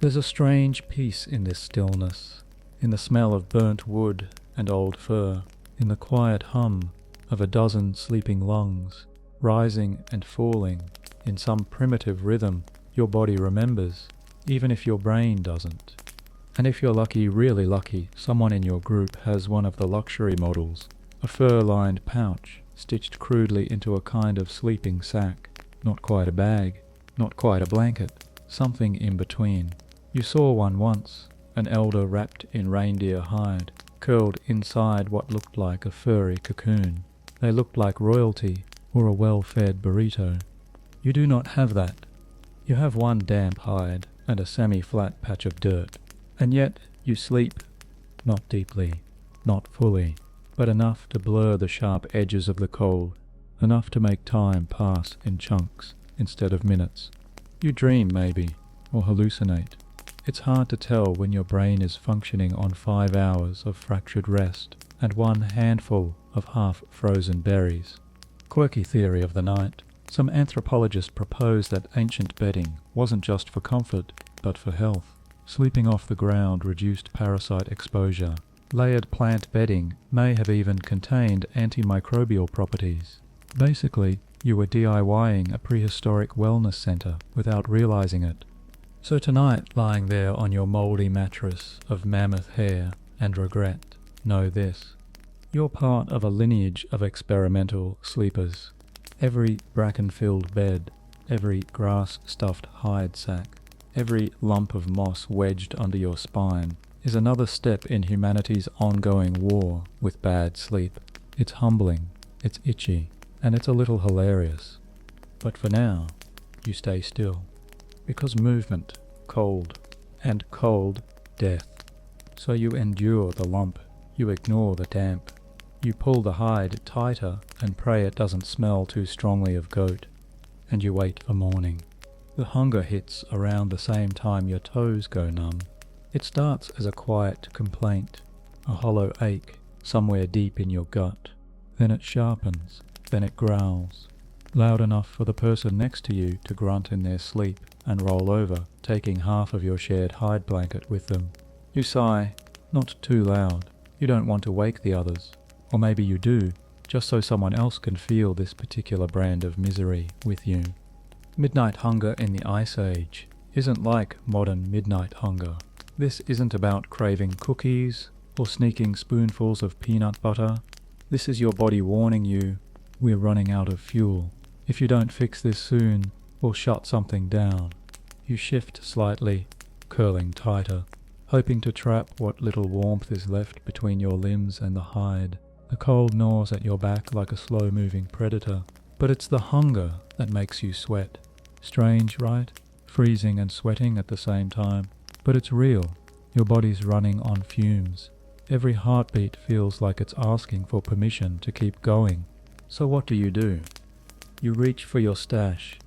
There's a strange peace in this stillness, in the smell of burnt wood and old fur, in the quiet hum of a dozen sleeping lungs, rising and falling in some primitive rhythm your body remembers, even if your brain doesn't. And if you're lucky, really lucky, someone in your group has one of the luxury models, a fur-lined pouch stitched crudely into a kind of sleeping sack. Not quite a bag, not quite a blanket, something in between. You saw one once, an elder wrapped in reindeer hide, curled inside what looked like a furry cocoon. They looked like royalty or a well-fed burrito. You do not have that. You have one damp hide and a semi-flat patch of dirt, and yet you sleep, not deeply, not fully, but enough to blur the sharp edges of the cold, enough to make time pass in chunks instead of minutes. You dream, maybe, or hallucinate. It's hard to tell when your brain is functioning on 5 hours of fractured rest and one handful of half-frozen berries. Quirky theory of the night. Some anthropologists propose that ancient bedding wasn't just for comfort, but for health. Sleeping off the ground reduced parasite exposure. Layered plant bedding may have even contained antimicrobial properties. Basically, you were DIYing a prehistoric wellness center without realizing it. So tonight, lying there on your mouldy mattress of mammoth hair and regret, know this. You're part of a lineage of experimental sleepers. Every bracken-filled bed, every grass-stuffed hide sack, every lump of moss wedged under your spine is another step in humanity's ongoing war with bad sleep. It's humbling, it's itchy, and it's a little hilarious. But for now, you stay still. Because movement, cold, and cold, death. So you endure the lump, you ignore the damp. You pull the hide tighter and pray it doesn't smell too strongly of goat. And you wait for morning. The hunger hits around the same time your toes go numb. It starts as a quiet complaint, a hollow ache somewhere deep in your gut. Then it sharpens, then it growls, loud enough for the person next to you to grunt in their sleep and roll over, taking half of your shared hide blanket with them. You sigh, not too loud. You don't want to wake the others. Or maybe you do, just so someone else can feel this particular brand of misery with you. Midnight hunger in the Ice Age isn't like modern midnight hunger. This isn't about craving cookies or sneaking spoonfuls of peanut butter. This is your body warning you, we're running out of fuel. If you don't fix this soon, we'll shut something down. You shift slightly, curling tighter, hoping to trap what little warmth is left between your limbs and the hide. The cold gnaws at your back like a slow-moving predator, but it's the hunger that makes you sweat. Strange, right? Freezing and sweating at the same time. But it's real. Your body's running on fumes. Every heartbeat feels like it's asking for permission to keep going. So what do? You reach for your stash.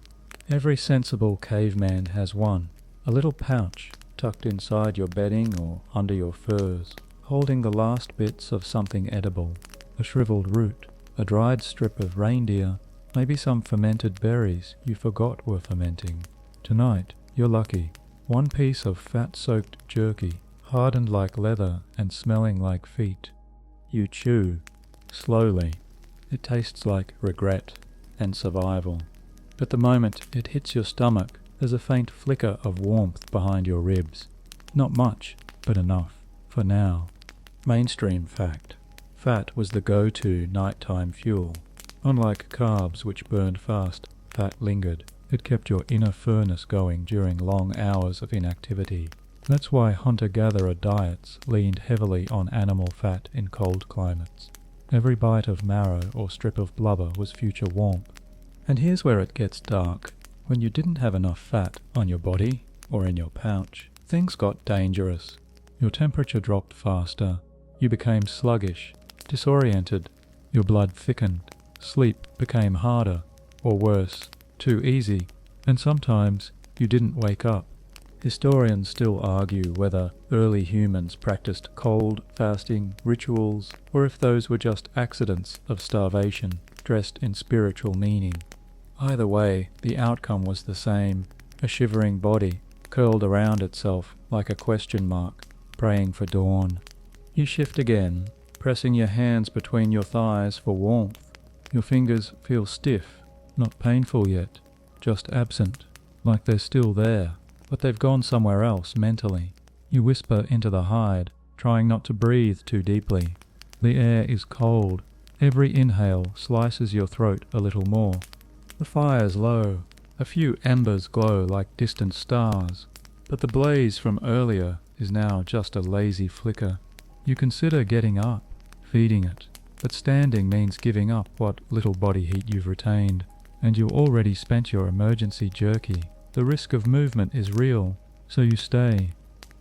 Every sensible caveman has one. A little pouch tucked inside your bedding or under your furs, holding the last bits of something edible. A shriveled root, a dried strip of reindeer, maybe some fermented berries you forgot were fermenting. Tonight, you're lucky. One piece of fat-soaked jerky, hardened like leather and smelling like feet. You chew, slowly. It tastes like regret and survival. But the moment it hits your stomach, there's a faint flicker of warmth behind your ribs. Not much, but enough. For now. Mainstream fact. Fat was the go-to nighttime fuel. Unlike carbs which burned fast, fat lingered. It kept your inner furnace going during long hours of inactivity. That's why hunter-gatherer diets leaned heavily on animal fat in cold climates. Every bite of marrow or strip of blubber was future warmth. And here's where it gets dark. When you didn't have enough fat on your body or in your pouch, things got dangerous. Your temperature dropped faster. You became sluggish, disoriented. Your blood thickened. Sleep became harder, or worse, too easy, and sometimes you didn't wake up. Historians still argue whether early humans practiced cold, fasting, rituals, or if those were just accidents of starvation dressed in spiritual meaning. Either way, the outcome was the same, a shivering body, curled around itself like a question mark, praying for dawn. You shift again, pressing your hands between your thighs for warmth. Your fingers feel stiff, not painful yet, just absent, like they're still there, but they've gone somewhere else mentally. You whisper into the hide, trying not to breathe too deeply. The air is cold, Every inhale slices your throat a little more. The fire's low. A few embers glow like distant stars, but the blaze from earlier is now just a lazy flicker. You consider getting up, feeding it, but standing means giving up what little body heat you've retained, and you already spent your emergency jerky. The risk of movement is real, so you stay.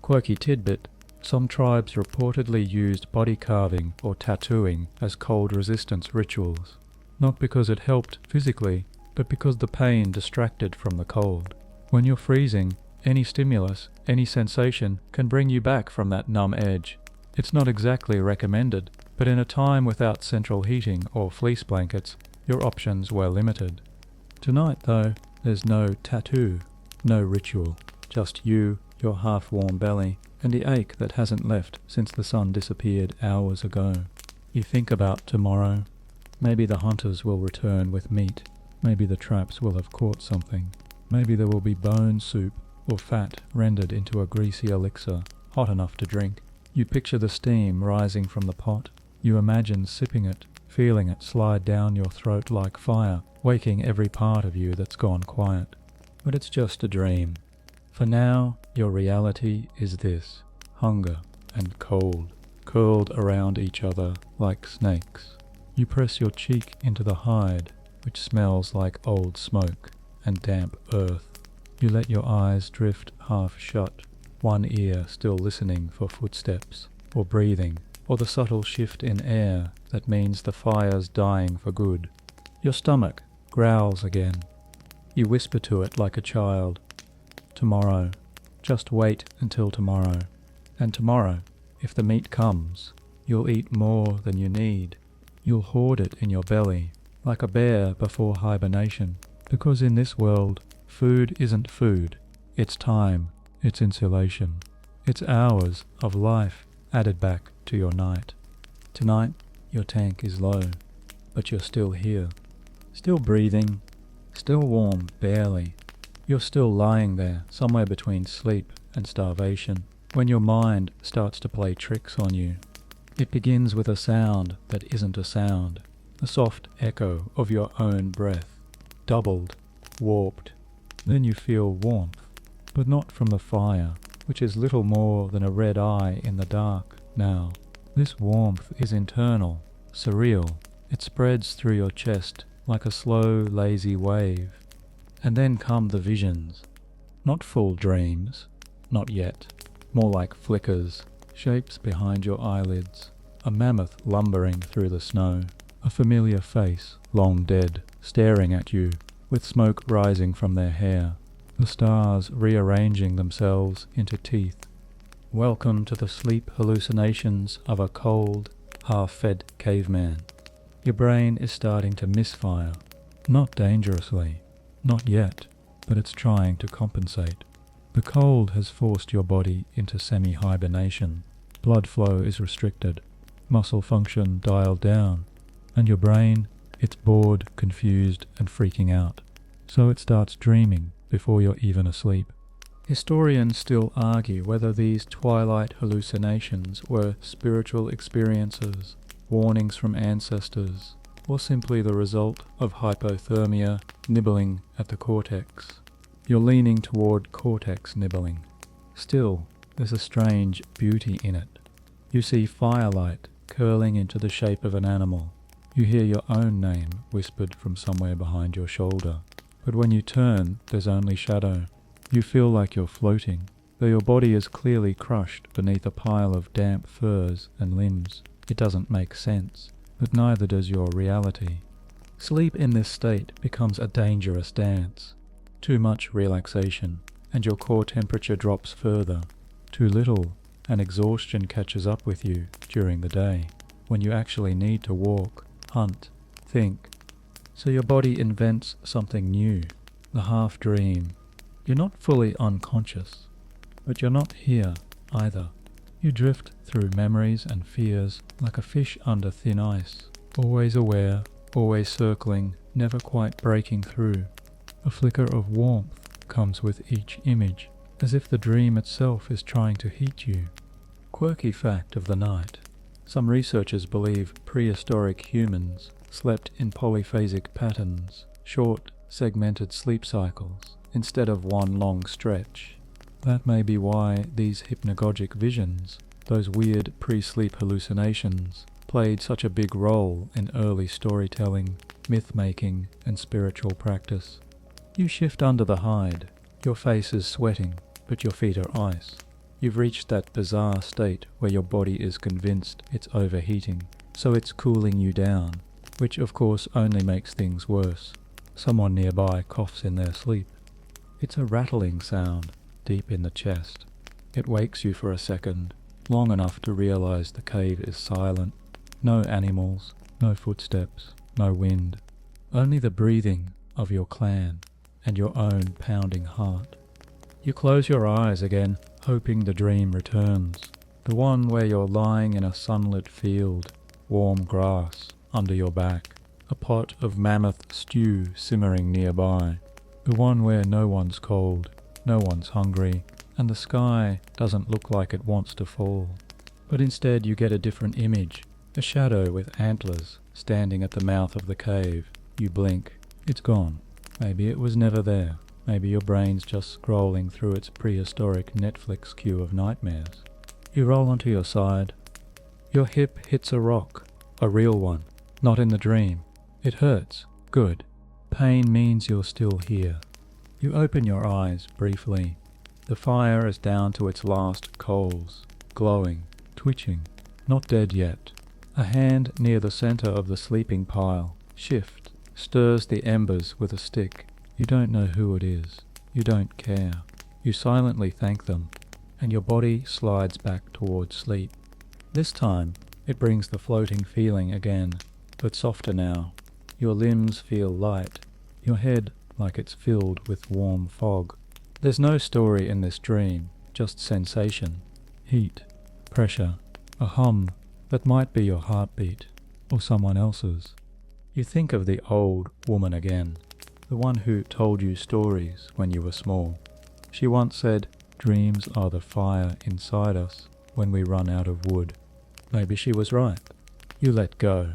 Quirky tidbit: some tribes reportedly used body carving or tattooing as cold resistance rituals, not because it helped physically, but because the pain distracted from the cold. When you're freezing, any stimulus, any sensation can bring you back from that numb edge. It's not exactly recommended, but in a time without central heating or fleece blankets, your options were limited. Tonight, though, there's no tattoo, no ritual, just you, your half-warm belly, and the ache that hasn't left since the sun disappeared hours ago. You think about tomorrow. Maybe the hunters will return with meat. Maybe the traps will have caught something. Maybe there will be bone soup or fat rendered into a greasy elixir, hot enough to drink. You picture the steam rising from the pot. You imagine sipping it, feeling it slide down your throat like fire, waking every part of you that's gone quiet. But it's just a dream. For now, your reality is this: hunger and cold, curled around each other like snakes. You press your cheek into the hide, which smells like old smoke and damp earth. You let your eyes drift half shut, one ear still listening for footsteps, or breathing, or the subtle shift in air that means the fire's dying for good. Your stomach growls again. You whisper to it like a child. Tomorrow. Just wait until tomorrow. And tomorrow, if the meat comes, you'll eat more than you need. You'll hoard it in your belly, like a bear before hibernation, because in this world, food isn't food. It's time, it's insulation, it's hours of life added back to your night. Tonight, your tank is low, but you're still here, still breathing, still warm barely. You're still lying there, somewhere between sleep and starvation, when your mind starts to play tricks on you. It begins with a sound that isn't a sound, a soft echo of your own breath, doubled, warped. Then you feel warmth, but not from the fire, which is little more than a red eye in the dark now. This warmth is internal, surreal. It spreads through your chest like a slow, lazy wave. And then come the visions. Not full dreams, not yet. More like flickers, shapes behind your eyelids, a mammoth lumbering through the snow, a familiar face, long dead, staring at you, with smoke rising from their hair, the stars rearranging themselves into teeth. Welcome to the sleep hallucinations of a cold, half-fed caveman. Your brain is starting to misfire, not dangerously, not yet, but it's trying to compensate. The cold has forced your body into semi-hibernation. Blood flow is restricted, muscle function dialed down, and your brain, it's bored, confused, and freaking out. So it starts dreaming before you're even asleep. Historians still argue whether these twilight hallucinations were spiritual experiences, warnings from ancestors, or simply the result of hypothermia nibbling at the cortex. You're leaning toward cortex nibbling. Still, there's a strange beauty in it. You see firelight curling into the shape of an animal. You hear your own name whispered from somewhere behind your shoulder. But when you turn, there's only shadow. You feel like you're floating, though your body is clearly crushed beneath a pile of damp furs and limbs. It doesn't make sense, but neither does your reality. Sleep in this state becomes a dangerous dance. Too much relaxation, and your core temperature drops further. Too little, and exhaustion catches up with you during the day, when you actually need to walk, hunt, think. So your body invents something new, the half-dream. You're not fully unconscious, but you're not here either. You drift through memories and fears like a fish under thin ice, always aware, always circling, never quite breaking through. A flicker of warmth comes with each image, as if the dream itself is trying to heat you. Quirky fact of the night. Some researchers believe prehistoric humans slept in polyphasic patterns, short, segmented sleep cycles, instead of one long stretch. That may be why these hypnagogic visions, those weird pre-sleep hallucinations, played such a big role in early storytelling, myth-making, and spiritual practice. You shift under the hide. Your face is sweating, but your feet are ice. You've reached that bizarre state where your body is convinced it's overheating, so it's cooling you down, which of course only makes things worse. Someone nearby coughs in their sleep. It's a rattling sound, deep in the chest. It wakes you for a second, long enough to realize the cave is silent. No animals, no footsteps, no wind. Only the breathing of your clan and your own pounding heart. You close your eyes again, hoping the dream returns. The one where you're lying in a sunlit field, warm grass under your back, a pot of mammoth stew simmering nearby. The one where no one's cold, no one's hungry, and the sky doesn't look like it wants to fall. But instead you get a different image, a shadow with antlers standing at the mouth of the cave. You blink. It's gone. Maybe it was never there. Maybe your brain's just scrolling through its prehistoric Netflix queue of nightmares. You roll onto your side. Your hip hits a rock, a real one, not in the dream. It hurts. Good. Pain means you're still here. You open your eyes briefly. The fire is down to its last coals, glowing, twitching, not dead yet. A hand near the center of the sleeping pile, shift, stirs the embers with a stick. You don't know who it is. You don't care. You silently thank them, and your body slides back towards sleep. This time, it brings the floating feeling again, but softer now. Your limbs feel light, your head like it's filled with warm fog. There's no story in this dream, just sensation, heat, pressure, a hum that might be your heartbeat, or someone else's. You think of the old woman again, the one who told you stories when you were small. She once said, "Dreams are the fire inside us when we run out of wood." Maybe she was right. You let go.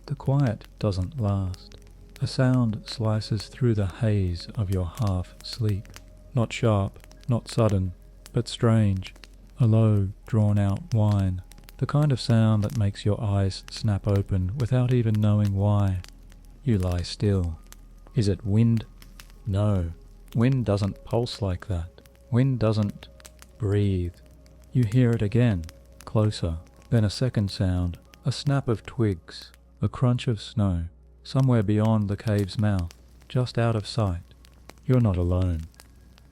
The quiet doesn't last. A sound slices through the haze of your half-sleep. Not sharp, not sudden, but strange. A low, drawn-out whine. The kind of sound that makes your eyes snap open without even knowing why. You lie still. Is it wind? No. Wind doesn't pulse like that. Wind doesn't breathe. You hear it again, closer. Then a second sound, a snap of twigs, a crunch of snow, somewhere beyond the cave's mouth, just out of sight. You're not alone.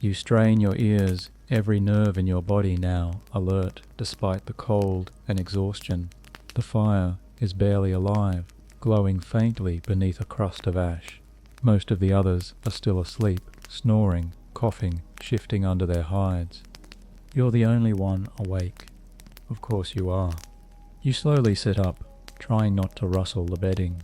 You strain your ears, every nerve in your body now alert despite the cold and exhaustion. The fire is barely alive, glowing faintly beneath a crust of ash. Most of the others are still asleep, snoring, coughing, shifting under their hides. You're the only one awake. Of course you are. You slowly sit up, trying not to rustle the bedding.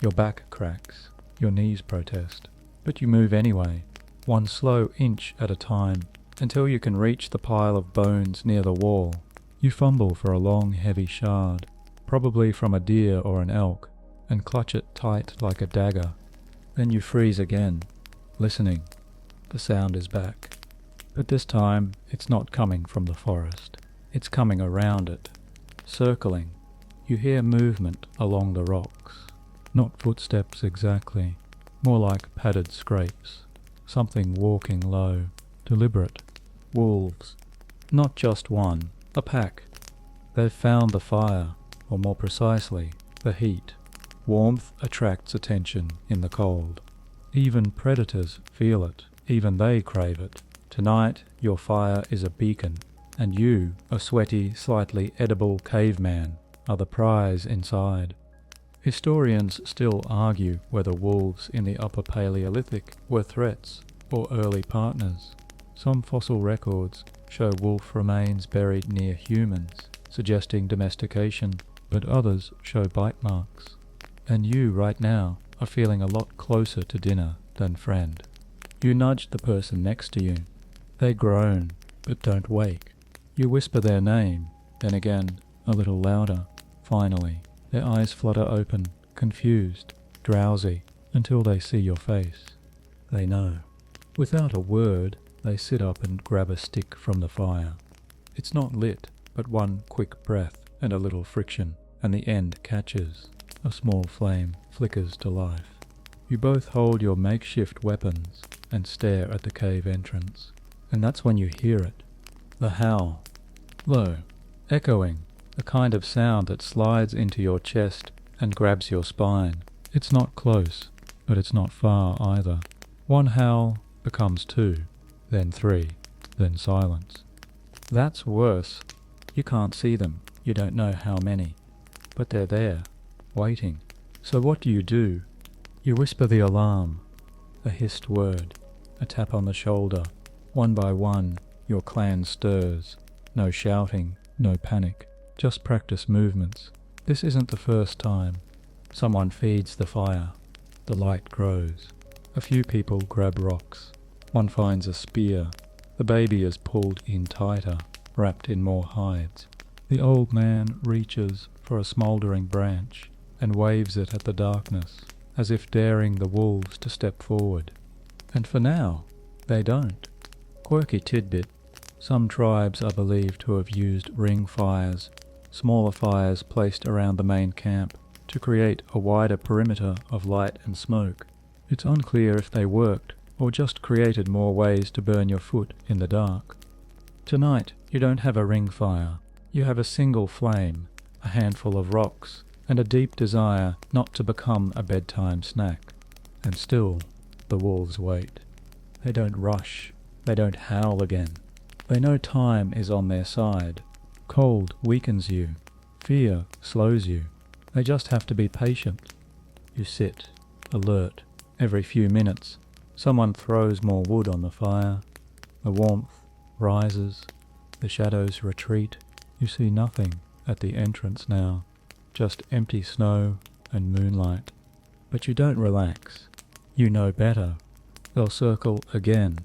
Your back cracks, your knees protest, but you move anyway, one slow inch at a time, until you can reach the pile of bones near the wall. You fumble for a long, heavy shard, probably from a deer or an elk, and clutch it tight like a dagger. Then you freeze again, listening. The sound is back. But this time, it's not coming from the forest. It's coming around it, circling. You hear movement along the rocks. Not footsteps exactly, more like padded scrapes. Something walking low, deliberate. Wolves. Not just one, a pack. They've found the fire, or more precisely, the heat. Warmth attracts attention in the cold. Even predators feel it, even they crave it. Tonight, your fire is a beacon, and you, a sweaty, slightly edible caveman, are the prize inside. Historians still argue whether wolves in the Upper Paleolithic were threats or early partners. Some fossil records show wolf remains buried near humans, suggesting domestication, but others show bite marks. And you, right now, are feeling a lot closer to dinner than friend. You nudge the person next to you. They groan, but don't wake. You whisper their name, then again, a little louder. Finally, their eyes flutter open, confused, drowsy, until they see your face. They know. Without a word, they sit up and grab a stick from the fire. It's not lit, but one quick breath and a little friction, and the end catches. A small flame flickers to life. You both hold your makeshift weapons and stare at the cave entrance. And that's when you hear it. The howl. Low, echoing, a kind of sound that slides into your chest and grabs your spine. It's not close, but it's not far either. One howl becomes two, then three, then silence. That's worse. You can't see them, you don't know how many. But they're there, waiting. So what do? You whisper the alarm, a hissed word, a tap on the shoulder. One by one, your clan stirs. No shouting, no panic, just practice movements. This isn't the first time. Someone feeds the fire. The light grows. A few people grab rocks. One finds a spear. The baby is pulled in tighter, wrapped in more hides. The old man reaches for a smouldering branch and waves it at the darkness, as if daring the wolves to step forward. And for now, they don't. Quirky tidbit. Some tribes are believed to have used ring fires, smaller fires placed around the main camp, to create a wider perimeter of light and smoke. It's unclear if they worked, or just created more ways to burn your foot in the dark. Tonight, you don't have a ring fire. You have a single flame, a handful of rocks, and a deep desire not to become a bedtime snack. And still, the wolves wait. They don't rush. They don't howl again. They know time is on their side. Cold weakens you. Fear slows you. They just have to be patient. You sit, alert. Every few minutes, someone throws more wood on the fire. The warmth rises. The shadows retreat. You see nothing at the entrance now. Just empty snow and moonlight. But you don't relax. You know better. They'll circle again.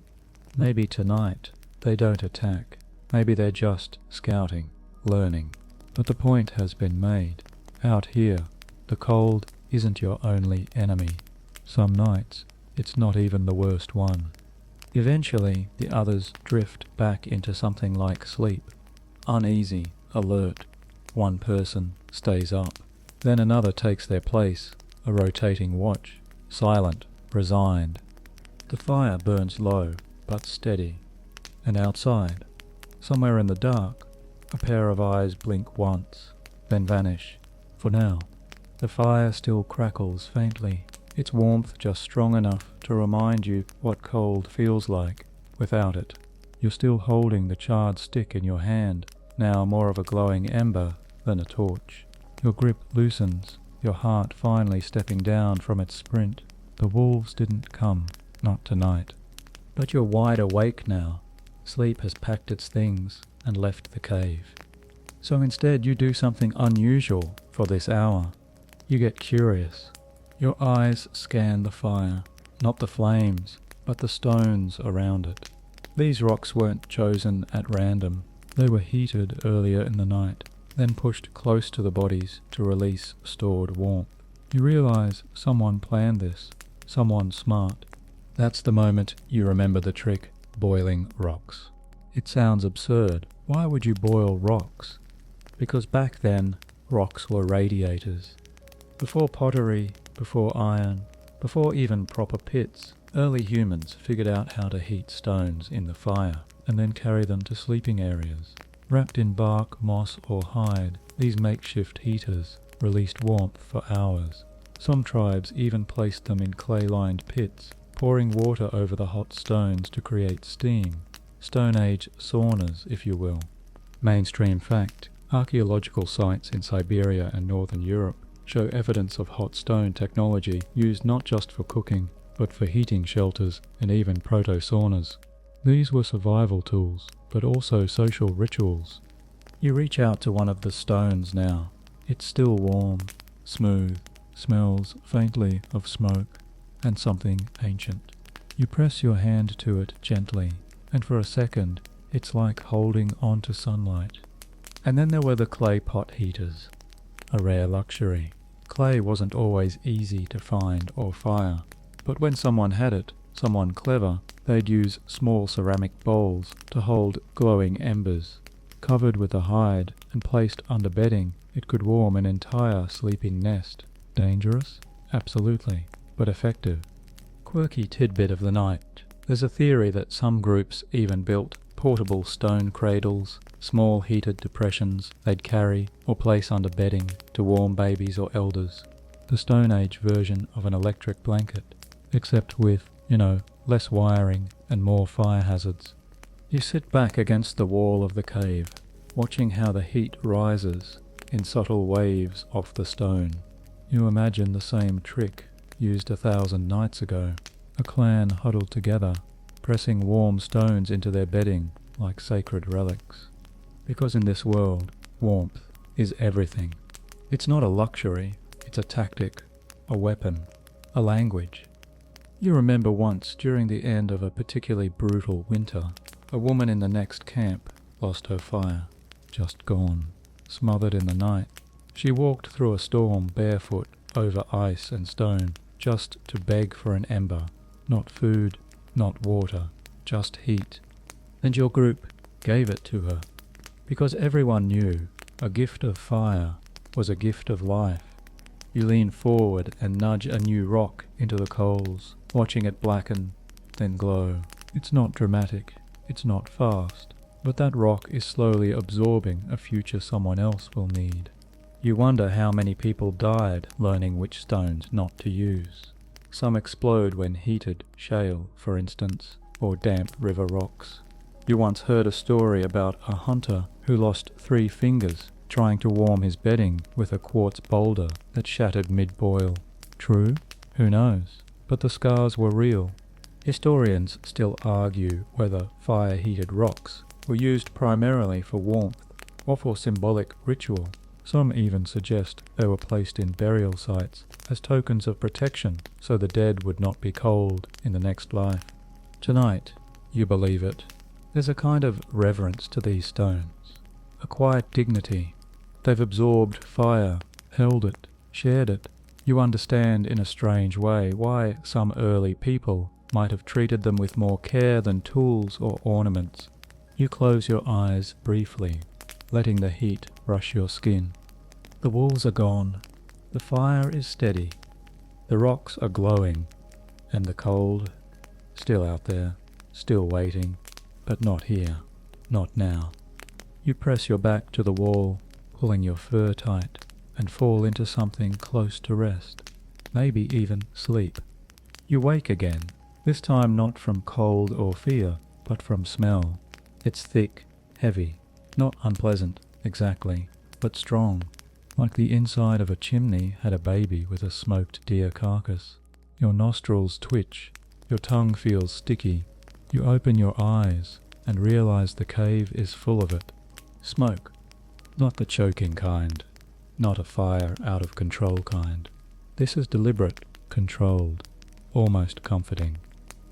Maybe tonight they don't attack. Maybe they're just scouting, learning. But the point has been made. Out here, the cold isn't your only enemy. Some nights, it's not even the worst one. Eventually, the others drift back into something like sleep. Uneasy, alert. One person stays up. Then another takes their place, a rotating watch, silent, resigned. The fire burns low, but steady. And outside, somewhere in the dark, a pair of eyes blink once, then vanish. For now, the fire still crackles faintly, its warmth just strong enough to remind you what cold feels like. Without it, you're still holding the charred stick in your hand, now more of a glowing ember than a torch. Your grip loosens, your heart finally stepping down from its sprint. The wolves didn't come, not tonight. But you're wide awake now. Sleep has packed its things and left the cave. So instead you do something unusual for this hour. You get curious. Your eyes scan the fire, not the flames, but the stones around it. These rocks weren't chosen at random. They were heated earlier in the night, then pushed close to the bodies to release stored warmth. You realize someone planned this, someone smart. That's the moment you remember the trick, boiling rocks. It sounds absurd. Why would you boil rocks? Because back then, rocks were radiators. Before pottery, before iron, before even proper pits, early humans figured out how to heat stones in the fire and then carry them to sleeping areas. Wrapped in bark, moss or hide, these makeshift heaters released warmth for hours. Some tribes even placed them in clay-lined pits, pouring water over the hot stones to create steam. Stone Age saunas, if you will. Mainstream fact, archaeological sites in Siberia and Northern Europe show evidence of hot stone technology used not just for cooking, but for heating shelters and even proto-saunas. These were survival tools, but also social rituals. You reach out to one of the stones now. It's still warm, smooth, smells faintly of smoke and something ancient. You press your hand to it gently, and for a second it's like holding on to sunlight. And then there were the clay pot heaters. a rare luxury. Clay wasn't always easy to find or fire, but when someone had it, someone clever, they'd use small ceramic bowls to hold glowing embers. Covered with a hide and placed under bedding, it could warm an entire sleeping nest. Dangerous? Absolutely, but effective. Quirky tidbit of the night. There's a theory that some groups even built portable stone cradles, small heated depressions they'd carry or place under bedding to warm babies or elders. The Stone Age version of an electric blanket, except with, less wiring and more fire hazards. You sit back against the wall of the cave, watching how the heat rises in subtle waves off the stone. You imagine the same trick used 1,000 nights ago, a clan huddled together, pressing warm stones into their bedding like sacred relics. Because in this world, warmth is everything. It's not a luxury, it's a tactic, a weapon, a language. You remember once, during the end of a particularly brutal winter, a woman in the next camp lost her fire, just gone, smothered in the night. She walked through a storm barefoot over ice and stone, just to beg for an ember, not food, not water, just heat. And your group gave it to her, because everyone knew a gift of fire was a gift of life. You lean forward and nudge a new rock into the coals, watching it blacken, then glow. It's not dramatic, it's not fast, but that rock is slowly absorbing a future someone else will need. You wonder how many people died learning which stones not to use. Some explode when heated, shale, for instance, or damp river rocks. You once heard a story about a hunter who lost 3 fingers trying to warm his bedding with a quartz boulder that shattered mid-boil. True? Who knows? But the scars were real. Historians still argue whether fire-heated rocks were used primarily for warmth or for symbolic ritual. Some even suggest they were placed in burial sites as tokens of protection so the dead would not be cold in the next life. Tonight, you believe it. There's a kind of reverence to these stones, a quiet dignity. They've absorbed fire, held it, shared it. You understand in a strange way why some early people might have treated them with more care than tools or ornaments. You close your eyes briefly, letting the heat rush your skin. The walls are gone, the fire is steady, the rocks are glowing, and the cold, still out there, still waiting, but not here, not now. You press your back to the wall, pulling your fur tight, and fall into something close to rest, maybe even sleep. You wake again, this time not from cold or fear, but from smell. It's thick, heavy, not unpleasant, exactly, but strong, like the inside of a chimney had a baby with a smoked deer carcass. Your nostrils twitch, your tongue feels sticky. You open your eyes and realize the cave is full of it. Smoke. Not the choking kind, not a fire out of control kind. This is deliberate, controlled, almost comforting.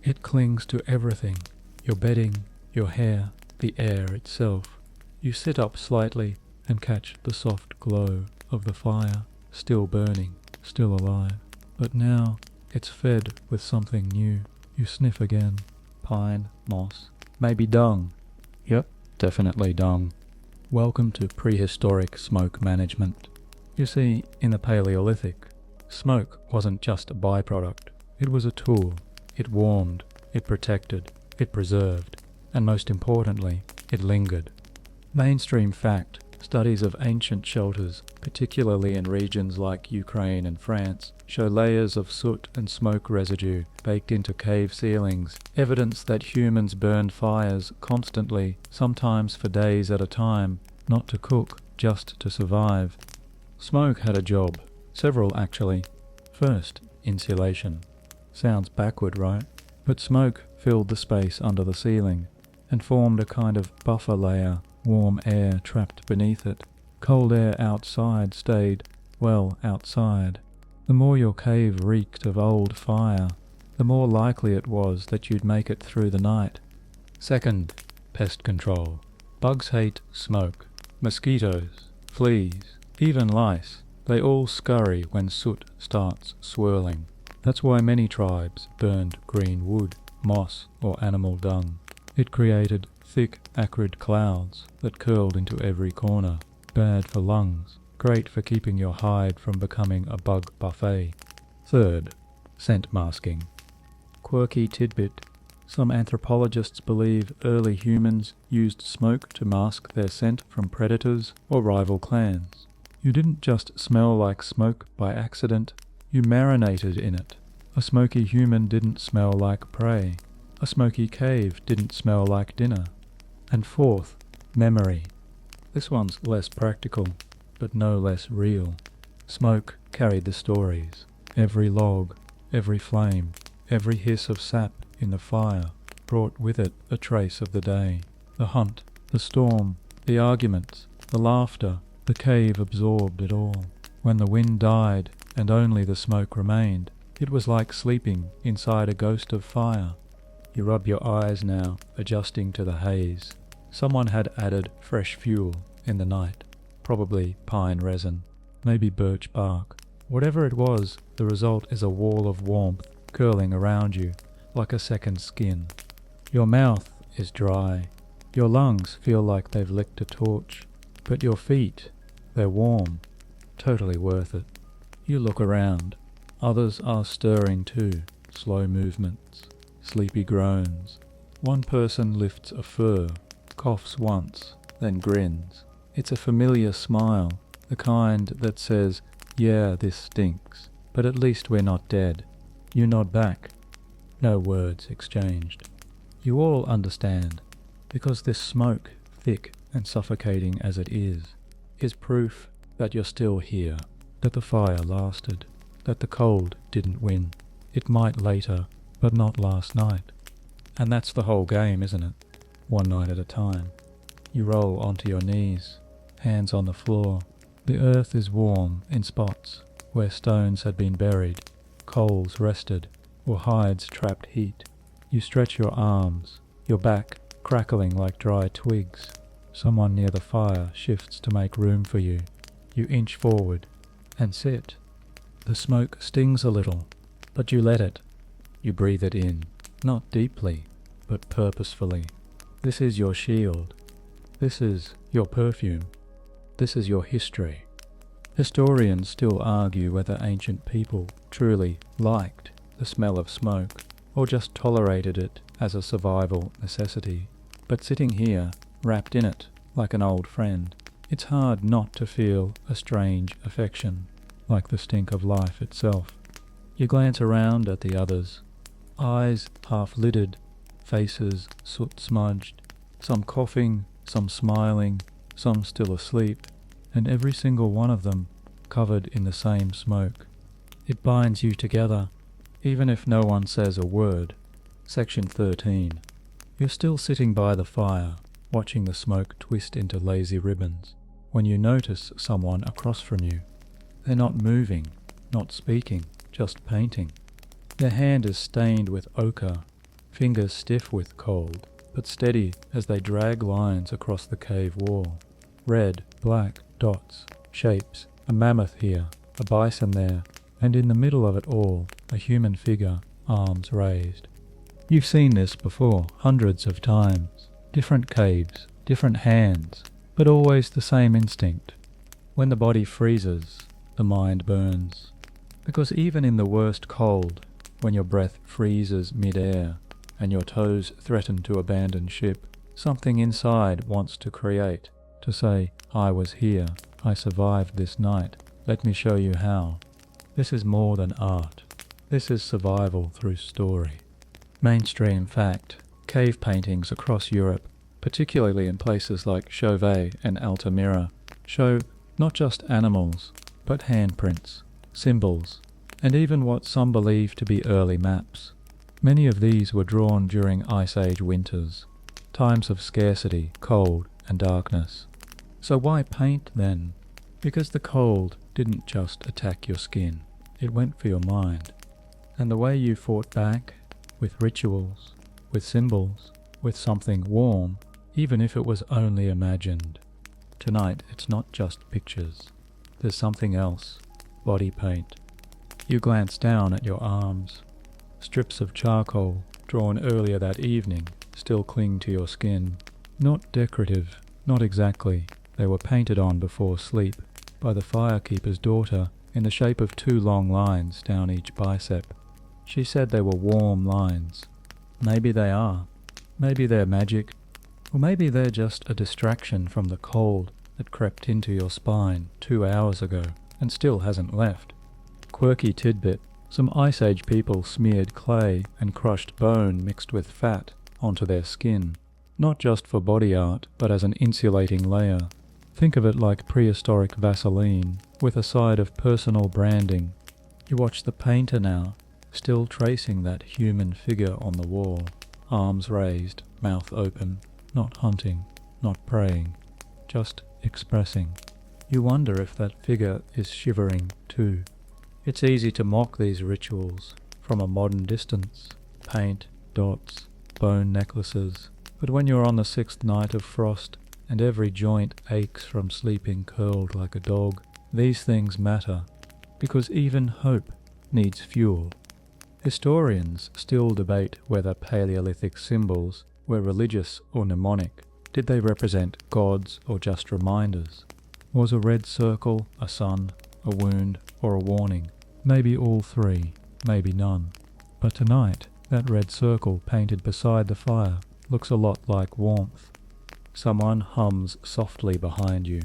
It clings to everything, your bedding, your hair, the air itself. You sit up slightly and catch the soft glow of the fire, still burning, still alive. But now it's fed with something new. You sniff again. Pine, moss, maybe dung. Yep, definitely dung. Welcome to prehistoric smoke management. You see, in the Paleolithic, smoke wasn't just a byproduct. It was a tool. It warmed, it protected, it preserved, and most importantly, it lingered. Mainstream fact, studies of ancient shelters, particularly in regions like Ukraine and France, show layers of soot and smoke residue baked into cave ceilings, evidence that humans burned fires constantly, sometimes for days at a time, not to cook, just to survive. Smoke had a job, several actually. First, insulation. Sounds backward, right? But smoke filled the space under the ceiling and formed a kind of buffer layer, warm air trapped beneath it. Cold air outside stayed, well, outside. The more your cave reeked of old fire, the more likely it was that you'd make it through the night. Second, pest control. Bugs hate smoke. Mosquitoes, fleas, even lice. They all scurry when soot starts swirling. That's why many tribes burned green wood, moss, or animal dung. It created thick, acrid clouds that curled into every corner. Bad for lungs, great for keeping your hide from becoming a bug buffet. Third, scent masking. Quirky tidbit. Some anthropologists believe early humans used smoke to mask their scent from predators or rival clans. You didn't just smell like smoke by accident, you marinated in it. A smoky human didn't smell like prey. A smoky cave didn't smell like dinner. And fourth, memory. This one's less practical, but no less real. Smoke carried the stories. Every log, every flame, every hiss of sap in the fire brought with it a trace of the day. The hunt, the storm, the arguments, the laughter. The cave absorbed it all. When the wind died and only the smoke remained, it was like sleeping inside a ghost of fire. You rub your eyes now, adjusting to the haze. Someone had added fresh fuel in the night, probably pine resin, maybe birch bark. Whatever it was, the result is a wall of warmth curling around you, like a second skin. Your mouth is dry. Your lungs feel like they've licked a torch. But your feet, they're warm. Totally worth it. You look around. Others are stirring too. Slow movements, sleepy groans. One person lifts a fur, coughs once, then grins. It's a familiar smile, the kind that says, "Yeah, this stinks, but at least we're not dead." You nod back. No words exchanged. You all understand, because this smoke, thick and suffocating as it is proof that you're still here, that the fire lasted, that the cold didn't win. It might later, but not last night. And that's the whole game, isn't it? One night at a time. You roll onto your knees, hands on the floor. The earth is warm in spots where stones had been buried, coals rested, or hides trapped heat. You stretch your arms, your back crackling like dry twigs. Someone near the fire shifts to make room for you. You inch forward and sit. The smoke stings a little, but you let it. You breathe it in, not deeply, but purposefully. This is your shield. This is your perfume. This is your history. Historians still argue whether ancient people truly liked the smell of smoke, or just tolerated it as a survival necessity. But sitting here, wrapped in it, like an old friend, it's hard not to feel a strange affection, like the stink of life itself. You glance around at the others, eyes half-lidded, faces soot-smudged, some coughing, some smiling, some still asleep, and every single one of them covered in the same smoke. It binds you together, even if no one says a word. Section 13. You're still sitting by the fire, watching the smoke twist into lazy ribbons, when you notice someone across from you. They're not moving, not speaking, just painting. Their hand is stained with ochre, fingers stiff with cold, but steady as they drag lines across the cave wall. Red, black, dots, shapes, a mammoth here, a bison there, and in the middle of it all, a human figure, arms raised. You've seen this before, hundreds of times. Different caves, different hands, but always the same instinct. When the body freezes, the mind burns. Because even in the worst cold, when your breath freezes mid-air, and your toes threaten to abandon ship, something inside wants to create, to say, "I was here, I survived this night, let me show you how." This is more than art. This is survival through story. Mainstream fact, cave paintings across Europe, particularly in places like Chauvet and Altamira, show not just animals, but handprints, symbols, and even what some believe to be early maps. Many of these were drawn during Ice Age winters, times of scarcity, cold, and darkness. So why paint then? Because the cold didn't just attack your skin, it went for your mind. And the way you fought back, with rituals, with symbols, with something warm, even if it was only imagined. Tonight it's not just pictures, there's something else. Body paint. You glance down at your arms. Strips of charcoal, drawn earlier that evening, still cling to your skin. Not decorative, not exactly. They were painted on before sleep by the firekeeper's daughter in the shape of 2 long lines down each bicep. She said they were warm lines. Maybe they are. Maybe they're magic. Or maybe they're just a distraction from the cold that crept into your spine 2 hours ago and still hasn't left. Quirky tidbit. Some Ice Age people smeared clay and crushed bone mixed with fat onto their skin, not just for body art, but as an insulating layer. Think of it like prehistoric Vaseline, with a side of personal branding. You watch the painter now, still tracing that human figure on the wall, arms raised, mouth open, not hunting, not praying, just expressing. You wonder if that figure is shivering too. It's easy to mock these rituals from a modern distance. Paint, dots, bone necklaces. But when you're on the 6th night of frost and every joint aches from sleeping curled like a dog, these things matter, because even hope needs fuel. Historians still debate whether Paleolithic symbols were religious or mnemonic. Did they represent gods or just reminders? Was a red circle a sun, a wound, or a warning? Maybe all 3, maybe none. But tonight, that red circle painted beside the fire looks a lot like warmth. Someone hums softly behind you,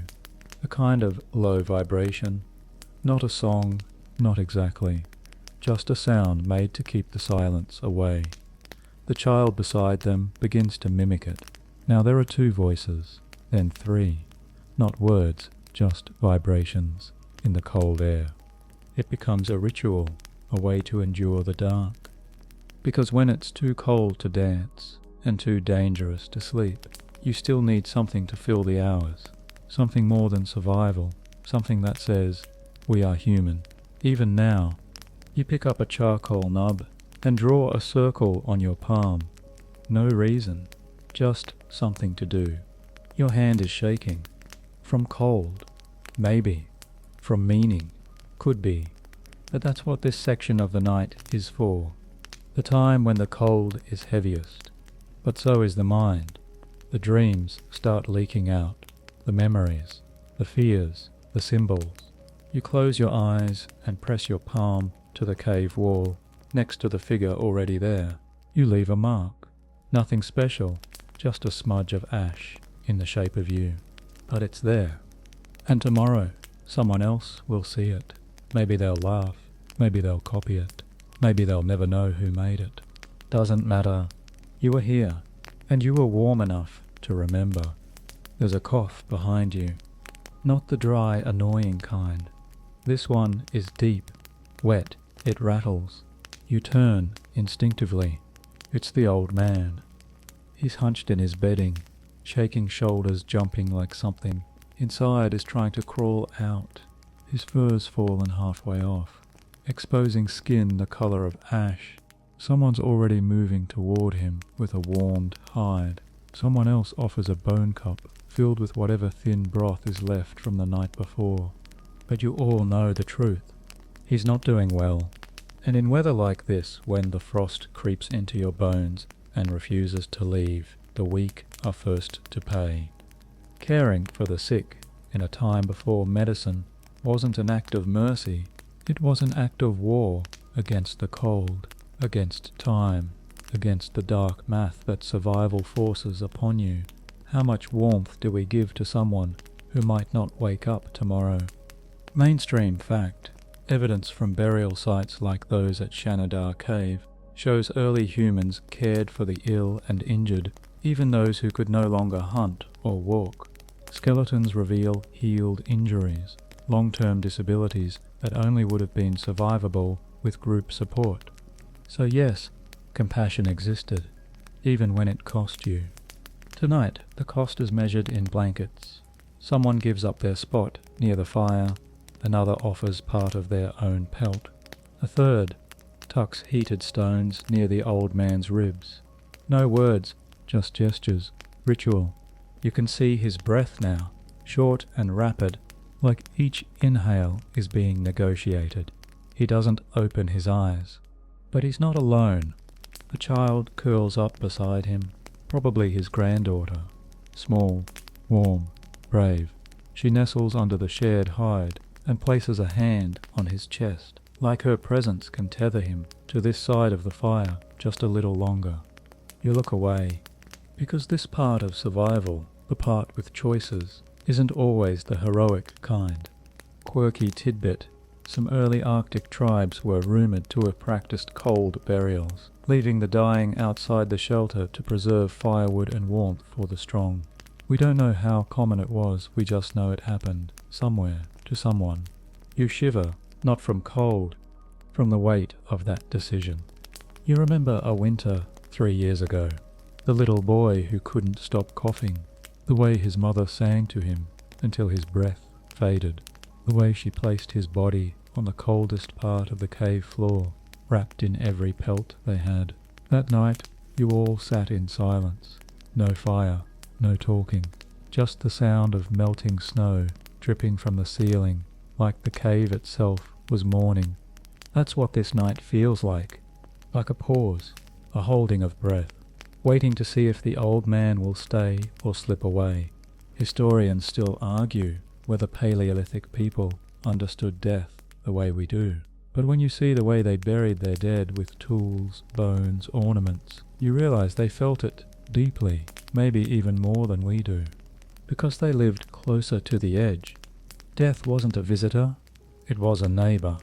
a kind of low vibration. Not a song, not exactly, just a sound made to keep the silence away. The child beside them begins to mimic it. Now there are 2 voices, then 3, not words, just vibrations in the cold air. It becomes a ritual, a way to endure the dark. Because when it's too cold to dance and too dangerous to sleep, you still need something to fill the hours, something more than survival, something that says, we are human. Even now, you pick up a charcoal nub and draw a circle on your palm. No reason, just something to do. Your hand is shaking. From cold, maybe. From meaning, could be. But that's what this section of the night is for. The time when the cold is heaviest. But so is the mind. The dreams start leaking out. The memories, the fears, the symbols. You close your eyes and press your palm to the cave wall, next to the figure already there. You leave a mark. Nothing special, just a smudge of ash in the shape of you. But it's there. And tomorrow, someone else will see it. Maybe they'll laugh. Maybe they'll copy it. Maybe they'll never know who made it. Doesn't matter. You were here, and you were warm enough to remember. There's a cough behind you. Not the dry, annoying kind. This one is deep, wet, it rattles. You turn instinctively. It's the old man. He's hunched in his bedding, shaking shoulders, jumping like something inside is trying to crawl out. His fur's fallen halfway off, exposing skin the color of ash. Someone's already moving toward him with a warmed hide. Someone else offers a bone cup filled with whatever thin broth is left from the night before. But you all know the truth. He's not doing well. And in weather like this, when the frost creeps into your bones and refuses to leave, the weak are first to pay. Caring for the sick in a time before medicine wasn't an act of mercy. It was an act of war against the cold, against time, against the dark math that survival forces upon you. How much warmth do we give to someone who might not wake up tomorrow? Mainstream fact, evidence from burial sites like those at Shanidar Cave, shows early humans cared for the ill and injured, even those who could no longer hunt or walk. Skeletons reveal healed injuries, long-term disabilities that only would have been survivable with group support. So yes, compassion existed, even when it cost you. Tonight, the cost is measured in blankets. Someone gives up their spot near the fire, another offers part of their own pelt. A third tucks heated stones near the old man's ribs. No words, just gestures, ritual. You can see his breath now, short and rapid, like each inhale is being negotiated. He doesn't open his eyes. But he's not alone. A child curls up beside him, probably his granddaughter. Small, warm, brave. She nestles under the shared hide and places a hand on his chest, like her presence can tether him to this side of the fire just a little longer. You look away, because this part of survival, the part with choices, isn't always the heroic kind. Quirky tidbit: some early Arctic tribes were rumoured to have practiced cold burials, leaving the dying outside the shelter to preserve firewood and warmth for the strong. We don't know how common it was, we just know it happened, somewhere, to someone. You shiver, not from cold, from the weight of that decision. You remember a winter 3 years ago, the little boy who couldn't stop coughing, the way his mother sang to him until his breath faded, the way she placed his body on the coldest part of the cave floor, wrapped in every pelt they had. That night you all sat in silence, no fire, no talking, just the sound of melting snow dripping from the ceiling, like the cave itself was mourning. That's what this night feels like a pause, a holding of breath, waiting to see if the old man will stay or slip away. Historians still argue whether Paleolithic people understood death the way we do. But when you see the way they buried their dead with tools, bones, ornaments, you realize they felt it deeply, maybe even more than we do, because they lived closer to the edge. Death wasn't a visitor, it was a neighbor,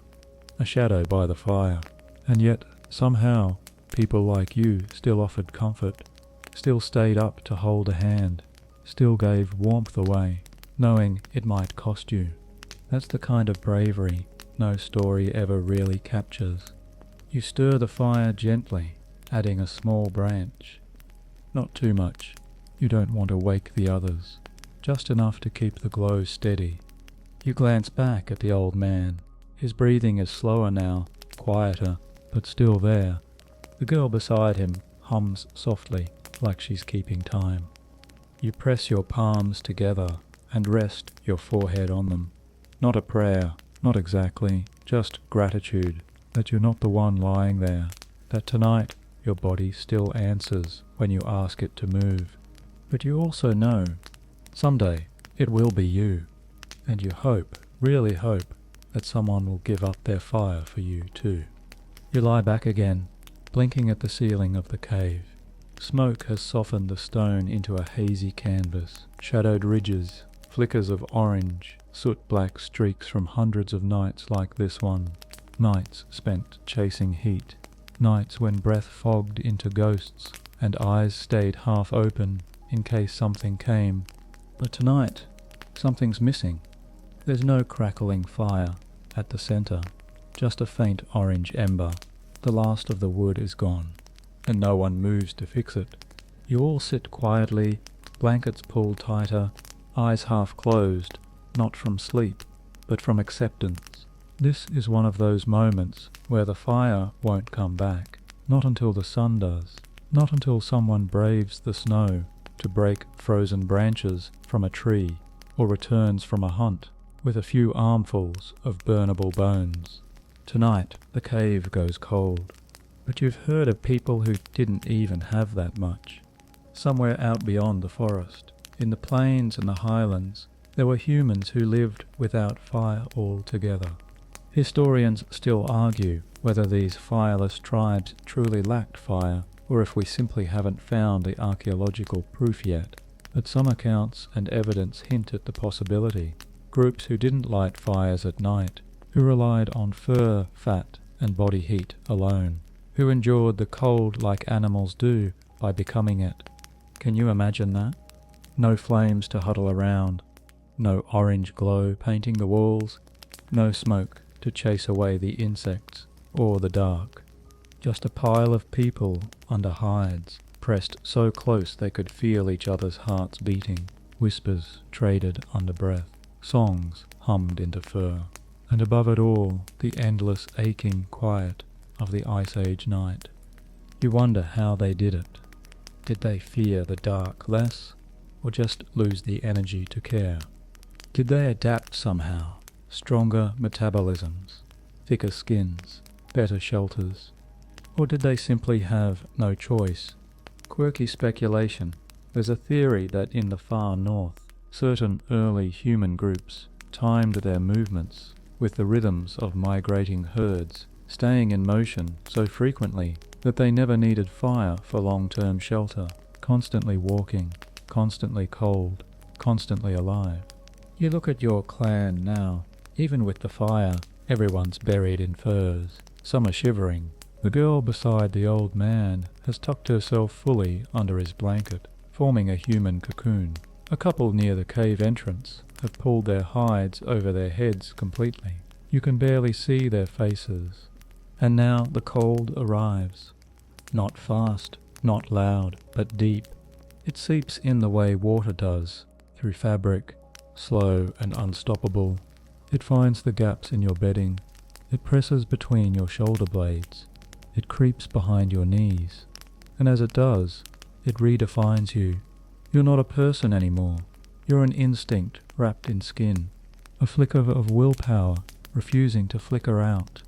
a shadow by the fire. And yet, somehow, people like you still offered comfort, still stayed up to hold a hand, still gave warmth away, knowing it might cost you. That's the kind of bravery no story ever really captures. You stir the fire gently, adding a small branch. Not too much. You don't want to wake the others. Just enough to keep the glow steady. You glance back at the old man. His breathing is slower now, quieter, but still there. The girl beside him hums softly, like she's keeping time. You press your palms together and rest your forehead on them. Not a prayer, not exactly, just gratitude that you're not the one lying there, that tonight your body still answers when you ask it to move. But you also know, someday it will be you, and you hope, really hope, that someone will give up their fire for you too. You lie back again, blinking at the ceiling of the cave. Smoke has softened the stone into a hazy canvas, shadowed ridges, flickers of orange, soot-black streaks from hundreds of nights like this one. Nights spent chasing heat. Nights when breath fogged into ghosts and eyes stayed half open in case something came. But tonight, something's missing. There's no crackling fire at the center, just a faint orange ember. The last of the wood is gone, and no one moves to fix it. You all sit quietly, blankets pulled tighter, eyes half closed, not from sleep, but from acceptance. This is one of those moments where the fire won't come back, not until the sun does, not until someone braves the snow to break frozen branches from a tree, or returns from a hunt with a few armfuls of burnable bones. Tonight the cave goes cold, but you've heard of people who didn't even have that much. Somewhere out beyond the forest, in the plains and the highlands, there were humans who lived without fire altogether. Historians still argue whether these fireless tribes truly lacked fire, or if we simply haven't found the archaeological proof yet. But some accounts and evidence hint at the possibility. Groups who didn't light fires at night, who relied on fur, fat, and body heat alone, who endured the cold like animals do by becoming it. Can you imagine that? No flames to huddle around, no orange glow painting the walls, no smoke to chase away the insects or the dark. Just a pile of people under hides, pressed so close they could feel each other's hearts beating, whispers traded under breath, songs hummed into fur, and above it all the endless aching quiet of the Ice Age night. You wonder how they did it. Did they fear the dark less, or just lose the energy to care? Did they adapt somehow? Stronger metabolisms, thicker skins, better shelters? Or did they simply have no choice? Quirky speculation. There's a theory that in the far north, certain early human groups timed their movements with the rhythms of migrating herds, staying in motion so frequently that they never needed fire for long-term shelter, constantly walking, constantly cold, constantly alive. You look at your clan now, even with the fire, everyone's buried in furs. Some are shivering. The girl beside the old man has tucked herself fully under his blanket, forming a human cocoon. A couple near the cave entrance have pulled their hides over their heads completely. You can barely see their faces. And now the cold arrives. Not fast, not loud, but deep. It seeps in the way water does, through fabric, slow and unstoppable. It finds the gaps in your bedding. It presses between your shoulder blades. It creeps behind your knees. And as it does, it redefines you. You're not a person anymore. You're an instinct wrapped in skin. A flicker of willpower refusing to flicker out.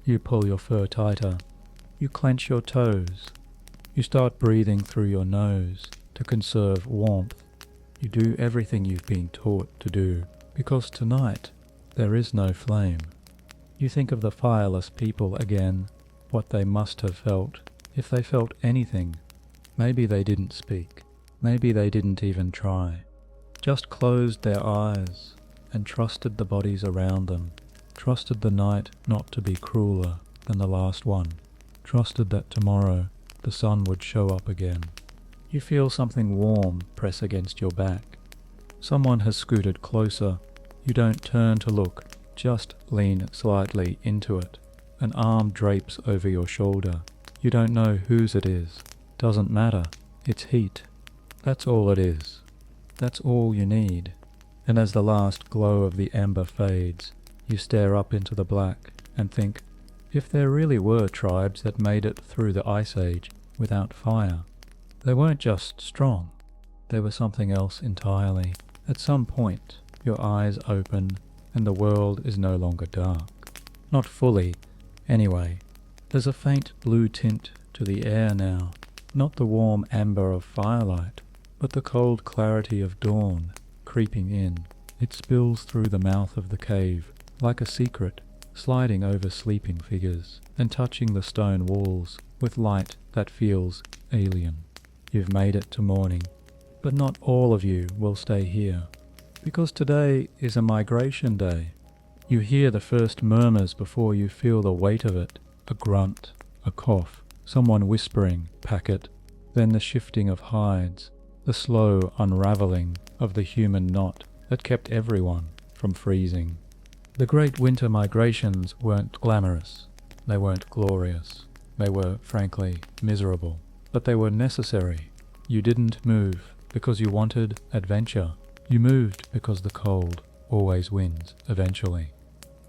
You pull your fur tighter. You clench your toes. You start breathing through your nose to conserve warmth. You do everything you've been taught to do, because tonight there is no flame. You think of the fireless people again, what they must have felt, if they felt anything. Maybe they didn't speak. Maybe they didn't even try. Just closed their eyes and trusted the bodies around them. Trusted the night not to be crueler than the last one. Trusted that tomorrow the sun would show up again. You feel something warm press against your back. Someone has scooted closer. You don't turn to look, just lean slightly into it. An arm drapes over your shoulder. You don't know whose it is. Doesn't matter. It's heat. That's all it is. That's all you need. And as the last glow of the ember fades, you stare up into the black and think, if there really were tribes that made it through the Ice Age without fire, they weren't just strong. They were something else entirely. At some point, your eyes open and the world is no longer dark. Not fully, anyway. There's a faint blue tint to the air now. Not the warm amber of firelight, but the cold clarity of dawn creeping in. It spills through the mouth of the cave, like a secret, sliding over sleeping figures and touching the stone walls with light that feels alien. You've made it to morning, but not all of you will stay here, because today is a migration day. You hear the first murmurs before you feel the weight of it, a grunt, a cough, someone whispering, "Pack it," then the shifting of hides, the slow unraveling of the human knot that kept everyone from freezing. The great winter migrations weren't glamorous, they weren't glorious, they were, frankly, miserable, but they were necessary. You didn't move because you wanted adventure. You moved because the cold always wins eventually.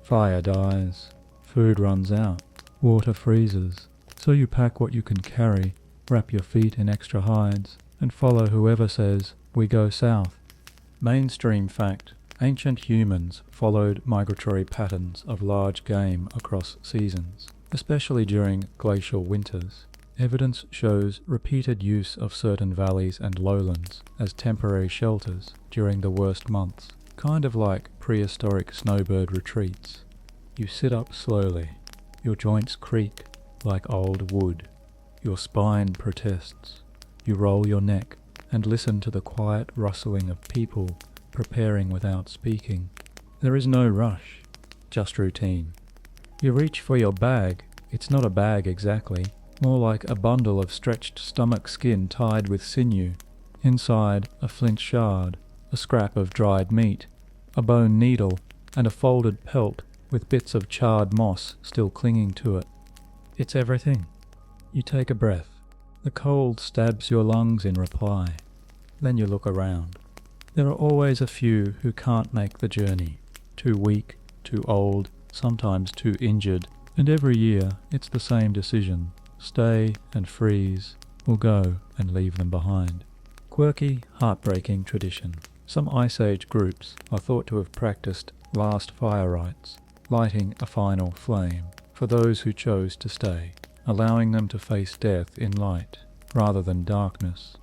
Fire dies, food runs out, water freezes, so you pack what you can carry, wrap your feet in extra hides, and follow whoever says, "We go south." Mainstream fact: ancient humans followed migratory patterns of large game across seasons, especially during glacial winters. Evidence shows repeated use of certain valleys and lowlands as temporary shelters during the worst months, kind of like prehistoric snowbird retreats. You sit up slowly. Your joints creak like old wood. Your spine protests. You roll your neck and listen to the quiet rustling of people preparing without speaking. There is no rush, just routine. You reach for your bag. It's not a bag exactly, more like a bundle of stretched stomach skin tied with sinew. Inside, a flint shard, a scrap of dried meat, a bone needle, and a folded pelt with bits of charred moss still clinging to it. It's everything. You take a breath. The cold stabs your lungs in reply. Then you look around. There are always a few who can't make the journey. Too weak, too old, sometimes too injured, and every year it's the same decision. Stay and freeze, or go and leave them behind. Quirky, heartbreaking tradition. Some Ice Age groups are thought to have practiced last fire rites, lighting a final flame for those who chose to stay, allowing them to face death in light rather than darkness.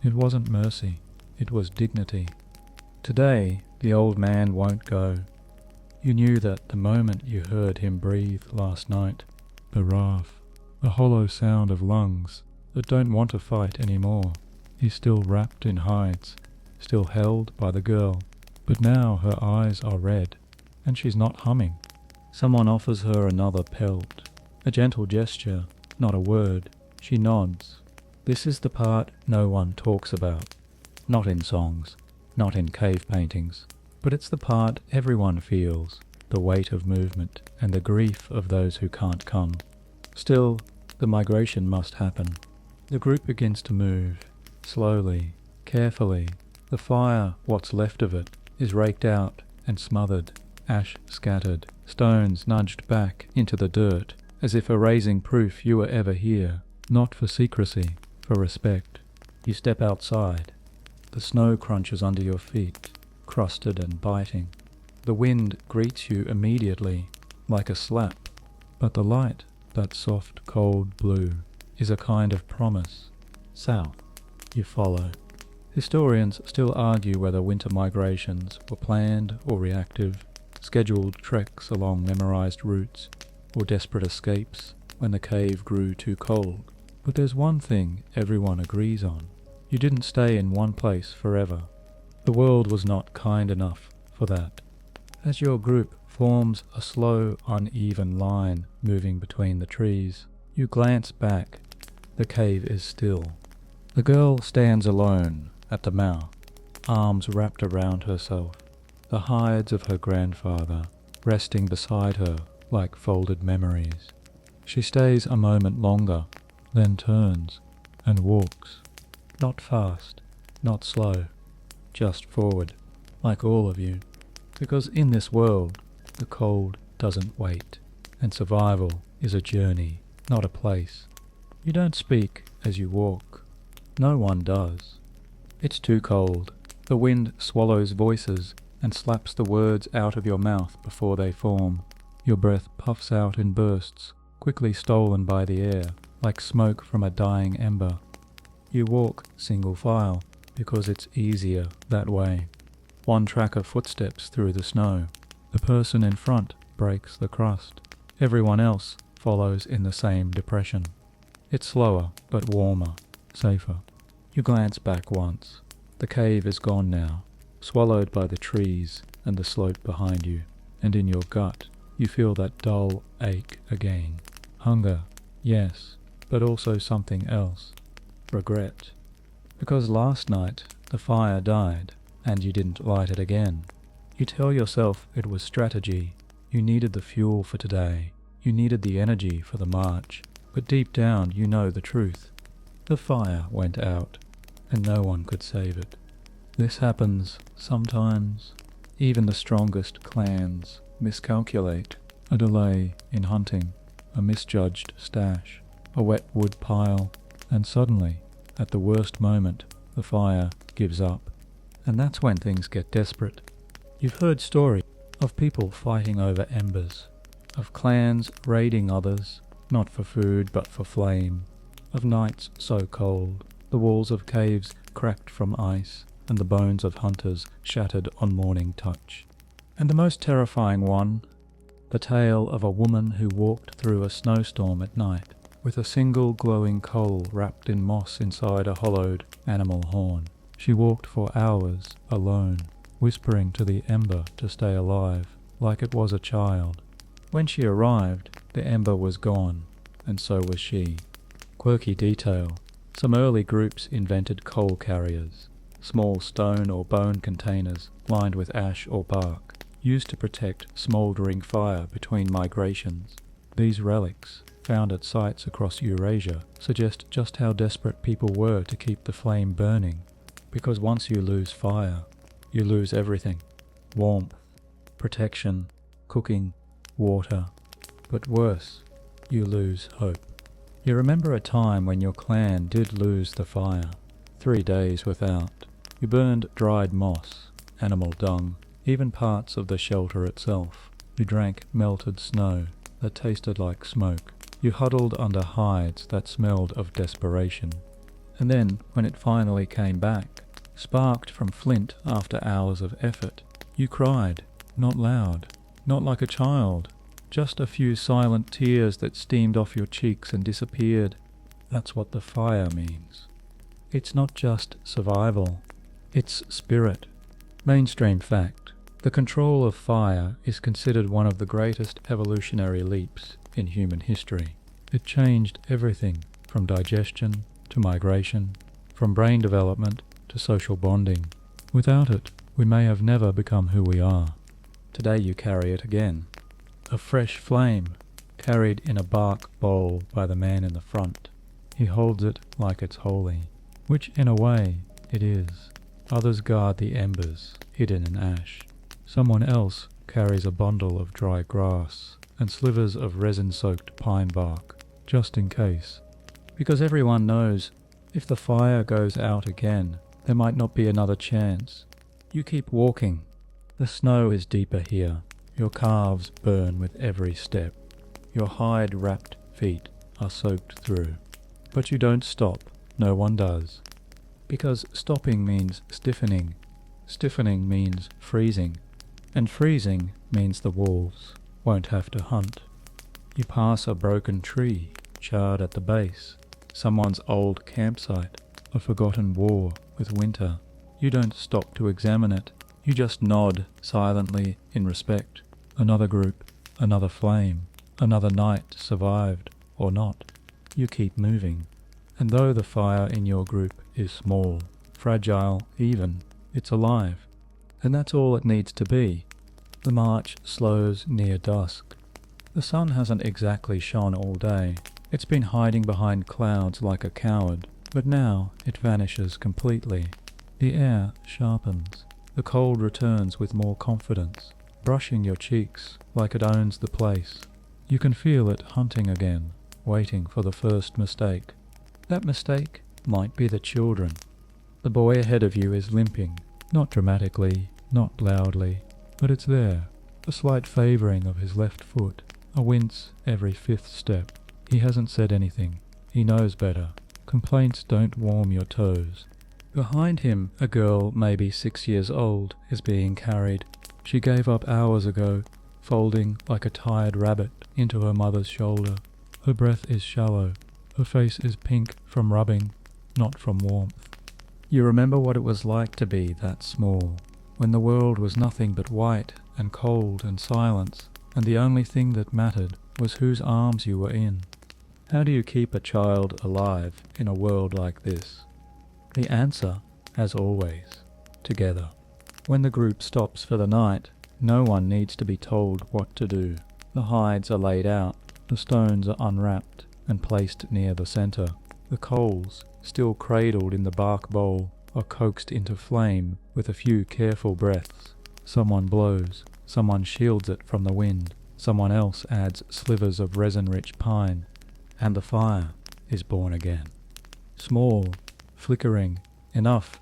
It wasn't mercy, it was dignity. Today, the old man won't go. You knew that the moment you heard him breathe last night. The wrath, the hollow sound of lungs that don't want to fight anymore. He's still wrapped in hides, still held by the girl, but now her eyes are red, and she's not humming. Someone offers her another pelt, a gentle gesture, not a word. She nods. This is the part no one talks about. Not in songs, not in cave paintings, but it's the part everyone feels, the weight of movement and the grief of those who can't come. Still, the migration must happen. The group begins to move, slowly, carefully. The fire, what's left of it, is raked out and smothered, ash scattered, stones nudged back into the dirt, as if erasing proof you were ever here, not for secrecy, for respect. You step outside. The snow crunches under your feet, crusted and biting. The wind greets you immediately, like a slap. But the light, that soft, cold blue, is a kind of promise. South. You follow. Historians still argue whether winter migrations were planned or reactive, scheduled treks along memorized routes, or desperate escapes when the cave grew too cold. But there's one thing everyone agrees on. You didn't stay in one place forever. The world was not kind enough for that. As your group forms a slow, uneven line moving between the trees, you glance back. The cave is still. The girl stands alone at the mouth, arms wrapped around herself, the hides of her grandfather resting beside her like folded memories. She stays a moment longer, then turns and walks. Not fast, not slow, just forward, like all of you. Because in this world, the cold doesn't wait, and survival is a journey, not a place. You don't speak as you walk. No one does. It's too cold. The wind swallows voices and slaps the words out of your mouth before they form. Your breath puffs out in bursts, quickly stolen by the air, like smoke from a dying ember. You walk single file, because it's easier that way. One track of footsteps through the snow. The person in front breaks the crust. Everyone else follows in the same depression. It's slower, but warmer, safer. You glance back once. The cave is gone now, swallowed by the trees and the slope behind you, and in your gut you feel that dull ache again. Hunger, yes, but also something else. Regret. Because last night the fire died, and you didn't light it again. You tell yourself it was strategy. You needed the fuel for today. You needed the energy for the march. But deep down you know the truth. The fire went out, and no one could save it. This happens sometimes. Even the strongest clans miscalculate. A delay in hunting, a misjudged stash, a wet wood pile, and suddenly, at the worst moment, the fire gives up. And that's when things get desperate. You've heard stories of people fighting over embers, of clans raiding others, not for food but for flame, of nights so cold, the walls of caves cracked from ice, and the bones of hunters shattered on morning touch. And the most terrifying one, the tale of a woman who walked through a snowstorm at night, with a single glowing coal wrapped in moss inside a hollowed animal horn. She walked for hours, alone, whispering to the ember to stay alive, like it was a child. When she arrived, the ember was gone, and so was she. Quirky detail. Some early groups invented coal carriers, small stone or bone containers lined with ash or bark, used to protect smouldering fire between migrations. These relics, found at sites across Eurasia, suggest just how desperate people were to keep the flame burning. Because once you lose fire, you lose everything. Warmth, protection, cooking, water. But worse, you lose hope. You remember a time when your clan did lose the fire. 3 days without. You burned dried moss, animal dung, even parts of the shelter itself. You drank melted snow that tasted like smoke. You huddled under hides that smelled of desperation. And then, when it finally came back, sparked from flint after hours of effort, you cried, not loud, not like a child, just a few silent tears that steamed off your cheeks and disappeared. That's what the fire means. It's not just survival, it's spirit. Mainstream fact: the control of fire is considered one of the greatest evolutionary leaps in human history. It changed everything from digestion to migration, from brain development to social bonding. Without it, we may have never become who we are. Today you carry it again. A fresh flame, carried in a bark bowl by the man in the front. He holds it like it's holy, which in a way it is. Others guard the embers, hidden in ash. Someone else carries a bundle of dry grass and slivers of resin-soaked pine bark, just in case. Because everyone knows, if the fire goes out again, there might not be another chance. You keep walking. The snow is deeper here. Your calves burn with every step. Your hide-wrapped feet are soaked through. But you don't stop. No one does. Because stopping means stiffening. Stiffening means freezing. And freezing means the wolves won't have to hunt. You pass a broken tree, charred at the base, someone's old campsite, a forgotten war with winter. You don't stop to examine it. You just nod silently in respect. Another group, another flame, another night survived or not. You keep moving. And though the fire in your group is small, fragile even, it's alive. And that's all it needs to be. The march slows near dusk. The sun hasn't exactly shone all day. It's been hiding behind clouds like a coward, but now it vanishes completely. The air sharpens. The cold returns with more confidence, brushing your cheeks like it owns the place. You can feel it hunting again, waiting for the first mistake. That mistake might be the children. The boy ahead of you is limping, not dramatically, not loudly, but it's there, a slight favouring of his left foot, a wince every fifth step. He hasn't said anything. He knows better. Complaints don't warm your toes. Behind him, a girl, maybe 6 years old, is being carried. She gave up hours ago, folding like a tired rabbit into her mother's shoulder. Her breath is shallow. Her face is pink from rubbing, not from warmth. You remember what it was like to be that small, when the world was nothing but white and cold and silence, and the only thing that mattered was whose arms you were in. How do you keep a child alive in a world like this? The answer, as always, together. When the group stops for the night, no one needs to be told what to do. The hides are laid out, the stones are unwrapped and placed near the center. The coals, still cradled in the bark bowl, are coaxed into flame with a few careful breaths. Someone blows, someone shields it from the wind, someone else adds slivers of resin-rich pine, and the fire is born again. Small, flickering, enough.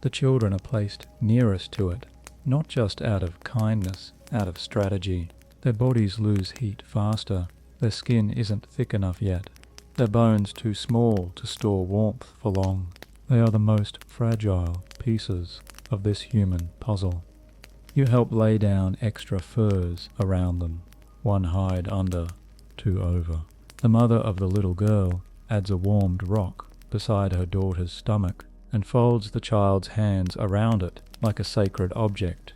The children are placed nearest to it, not just out of kindness, out of strategy. Their bodies lose heat faster. Their skin isn't thick enough yet. Their bones too small to store warmth for long. They are the most fragile pieces of this human puzzle. You help lay down extra furs around them, one hide under, two over. The mother of the little girl adds a warmed rock beside her daughter's stomach and folds the child's hands around it like a sacred object.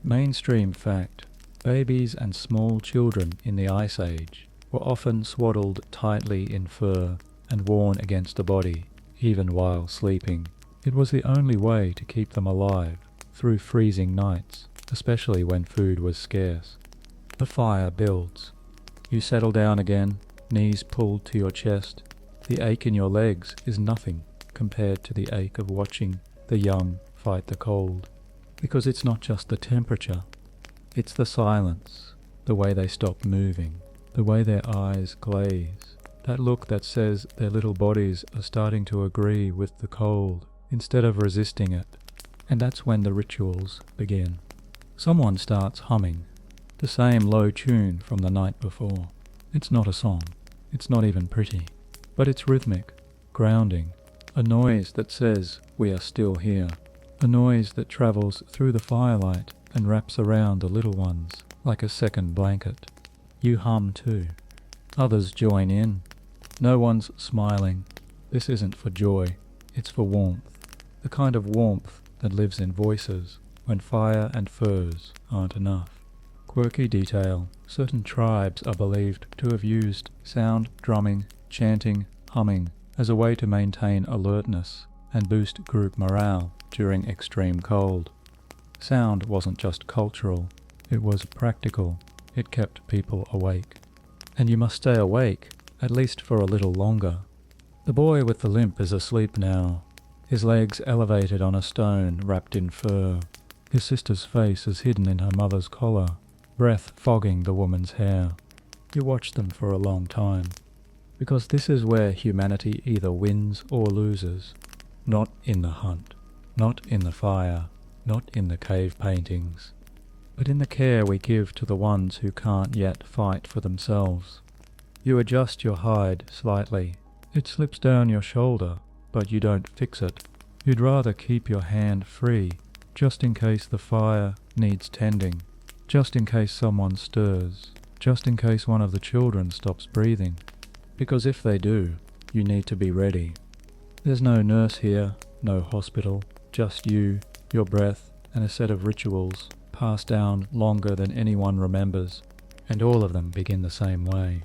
Mainstream fact: babies and small children in the Ice Age were often swaddled tightly in fur and worn against the body, even while sleeping. It was the only way to keep them alive through freezing nights, especially when food was scarce. The fire builds. You settle down again, knees pulled to your chest. The ache in your legs is nothing compared to the ache of watching the young fight the cold. Because it's not just the temperature, it's the silence, the way they stop moving, the way their eyes glaze, that look that says their little bodies are starting to agree with the cold instead of resisting it. And that's when the rituals begin. Someone starts humming, the same low tune from the night before. It's not a song, it's not even pretty, but it's rhythmic, grounding, a noise that says we are still here, a noise that travels through the firelight and wraps around the little ones like a second blanket. You hum too. Others join in. No one's smiling. This isn't for joy, it's for warmth, the kind of warmth that lives in voices when fire and furs aren't enough. Quirky detail, certain tribes are believed to have used sound, drumming, chanting, humming as a way to maintain alertness and boost group morale during extreme cold. Sound wasn't just cultural, it was practical. It kept people awake. And you must stay awake, at least for a little longer. The boy with the limp is asleep now, his legs elevated on a stone wrapped in fur. His sister's face is hidden in her mother's collar, breath fogging the woman's hair. You watch them for a long time, because this is where humanity either wins or loses. Not in the hunt, not in the fire, not in the cave paintings, but in the care we give to the ones who can't yet fight for themselves. You adjust your hide slightly. It slips down your shoulder, but you don't fix it. You'd rather keep your hand free, just in case the fire needs tending, just in case someone stirs, just in case one of the children stops breathing. Because if they do, you need to be ready. There's no nurse here, no hospital, just you, your breath, and a set of rituals passed down longer than anyone remembers, and all of them begin the same way.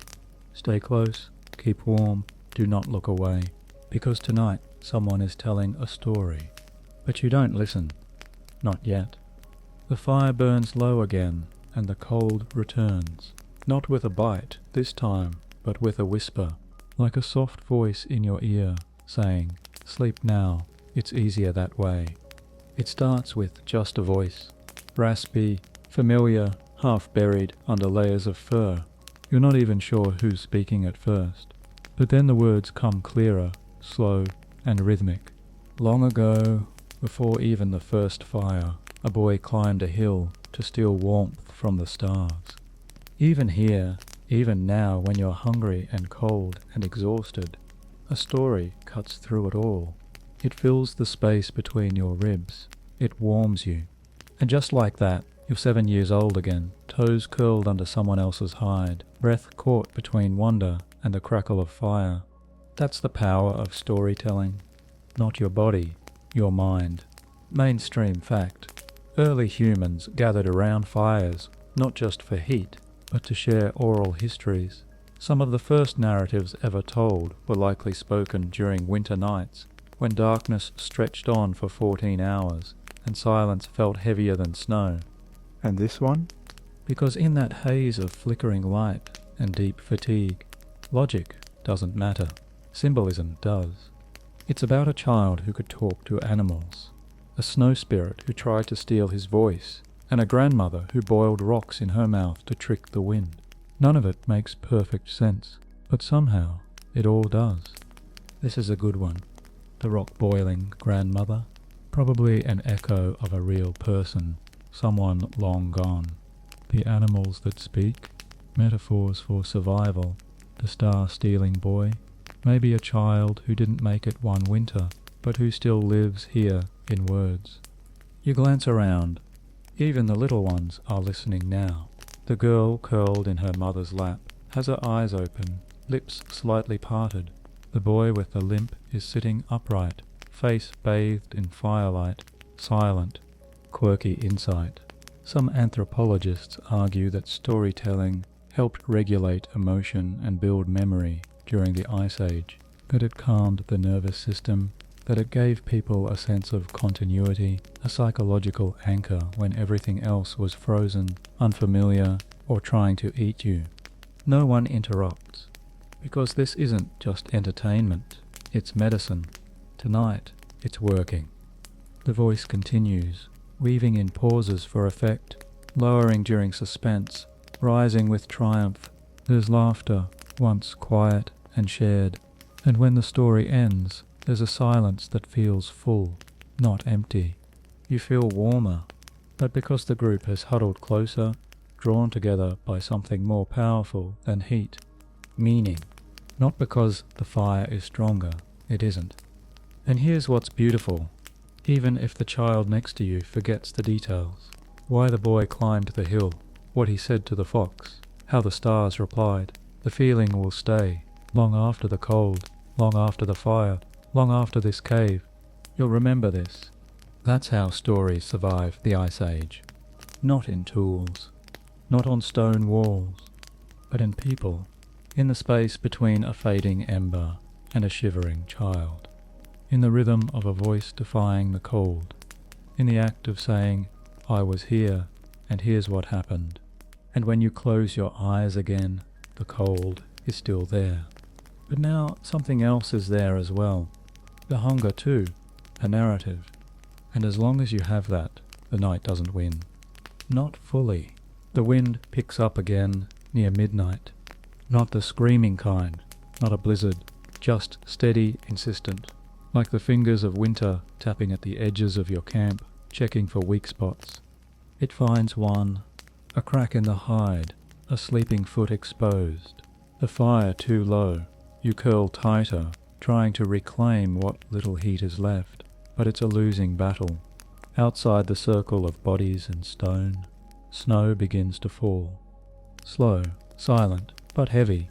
Stay close, keep warm, do not look away, because tonight someone is telling a story. But you don't listen. Not yet. The fire burns low again, and the cold returns. Not with a bite, this time, but with a whisper, like a soft voice in your ear, saying, "Sleep now, it's easier that way." It starts with just a voice, raspy, familiar, half buried under layers of fur. You're not even sure who's speaking at first, but then the words come clearer, slow, and rhythmic. Long ago, before even the first fire, a boy climbed a hill to steal warmth from the stars. Even here, even now when you're hungry and cold and exhausted, a story cuts through it all. It fills the space between your ribs. It warms you. And just like that, you're 7 years old again, toes curled under someone else's hide, breath caught between wonder and the crackle of fire. That's the power of storytelling. Not your body, your mind. Mainstream fact. Early humans gathered around fires, not just for heat, but to share oral histories. Some of the first narratives ever told were likely spoken during winter nights, when darkness stretched on for 14 hours, and silence felt heavier than snow. And this one? Because in that haze of flickering light and deep fatigue, logic doesn't matter. Symbolism does. It's about a child who could talk to animals, a snow spirit who tried to steal his voice, and a grandmother who boiled rocks in her mouth to trick the wind. None of it makes perfect sense, but somehow it all does. This is a good one. The rock-boiling grandmother, probably an echo of a real person, someone long gone. The animals that speak, metaphors for survival. The star-stealing boy, maybe a child who didn't make it one winter, but who still lives here in words. You glance around. Even the little ones are listening now. The girl curled in her mother's lap has her eyes open, lips slightly parted. The boy with the limp is sitting upright, face bathed in firelight, silent. Quirky insight. Some anthropologists argue that storytelling helped regulate emotion and build memory during the Ice Age, that it calmed the nervous system, that it gave people a sense of continuity, a psychological anchor when everything else was frozen, unfamiliar, or trying to eat you. No one interrupts, because this isn't just entertainment, it's medicine. Tonight, it's working. The voice continues, weaving in pauses for effect, lowering during suspense, rising with triumph. There's laughter, once quiet and shared, and when the story ends, there's a silence that feels full, not empty. You feel warmer, but because the group has huddled closer, drawn together by something more powerful than heat, meaning, not because the fire is stronger, it isn't. And here's what's beautiful, even if the child next to you forgets the details. Why the boy climbed the hill, what he said to the fox, how the stars replied, the feeling will stay, long after the cold, long after the fire, long after this cave. You'll remember this. That's how stories survive the Ice Age. Not in tools, not on stone walls, but in people, in the space between a fading ember and a shivering child, in the rhythm of a voice defying the cold, in the act of saying, I was here, and here's what happened. And when you close your eyes again, the cold is still there. But now something else is there as well. The hunger too, a narrative. And as long as you have that, the night doesn't win. Not fully. The wind picks up again near midnight. Not the screaming kind, not a blizzard, just steady, insistent, like the fingers of winter tapping at the edges of your camp, checking for weak spots. It finds one, a crack in the hide, a sleeping foot exposed, the fire too low. You curl tighter, trying to reclaim what little heat is left, but it's a losing battle. Outside the circle of bodies and stone, snow begins to fall. Slow, silent, but heavy.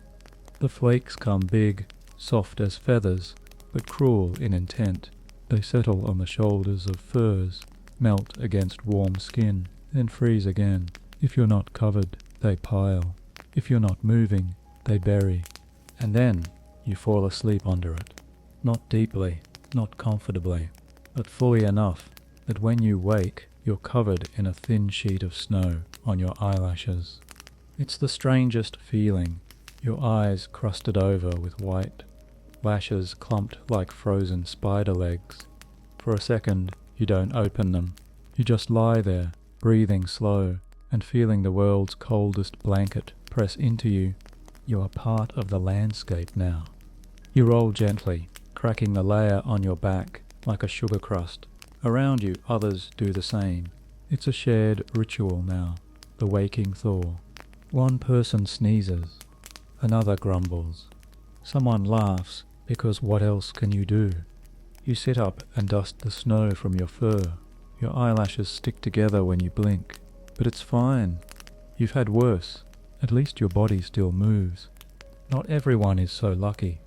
The flakes come big, soft as feathers, but cruel in intent. They settle on the shoulders of furs, melt against warm skin, then freeze again. If you're not covered, they pile. If you're not moving, they bury. And then you fall asleep under it. Not deeply, not comfortably, but fully enough that when you wake, you're covered in a thin sheet of snow on your eyelashes. It's the strangest feeling, your eyes crusted over with white, lashes clumped like frozen spider legs. For a second, you don't open them. You just lie there, breathing slow, and feeling the world's coldest blanket press into you. You are part of the landscape now. You roll gently, cracking the layer on your back like a sugar crust. Around you, others do the same. It's a shared ritual now, the waking thaw. One person sneezes, another grumbles. Someone laughs, because what else can you do? You sit up and dust the snow from your fur. Your eyelashes stick together when you blink. But it's fine. You've had worse. At least your body still moves. Not everyone is so lucky.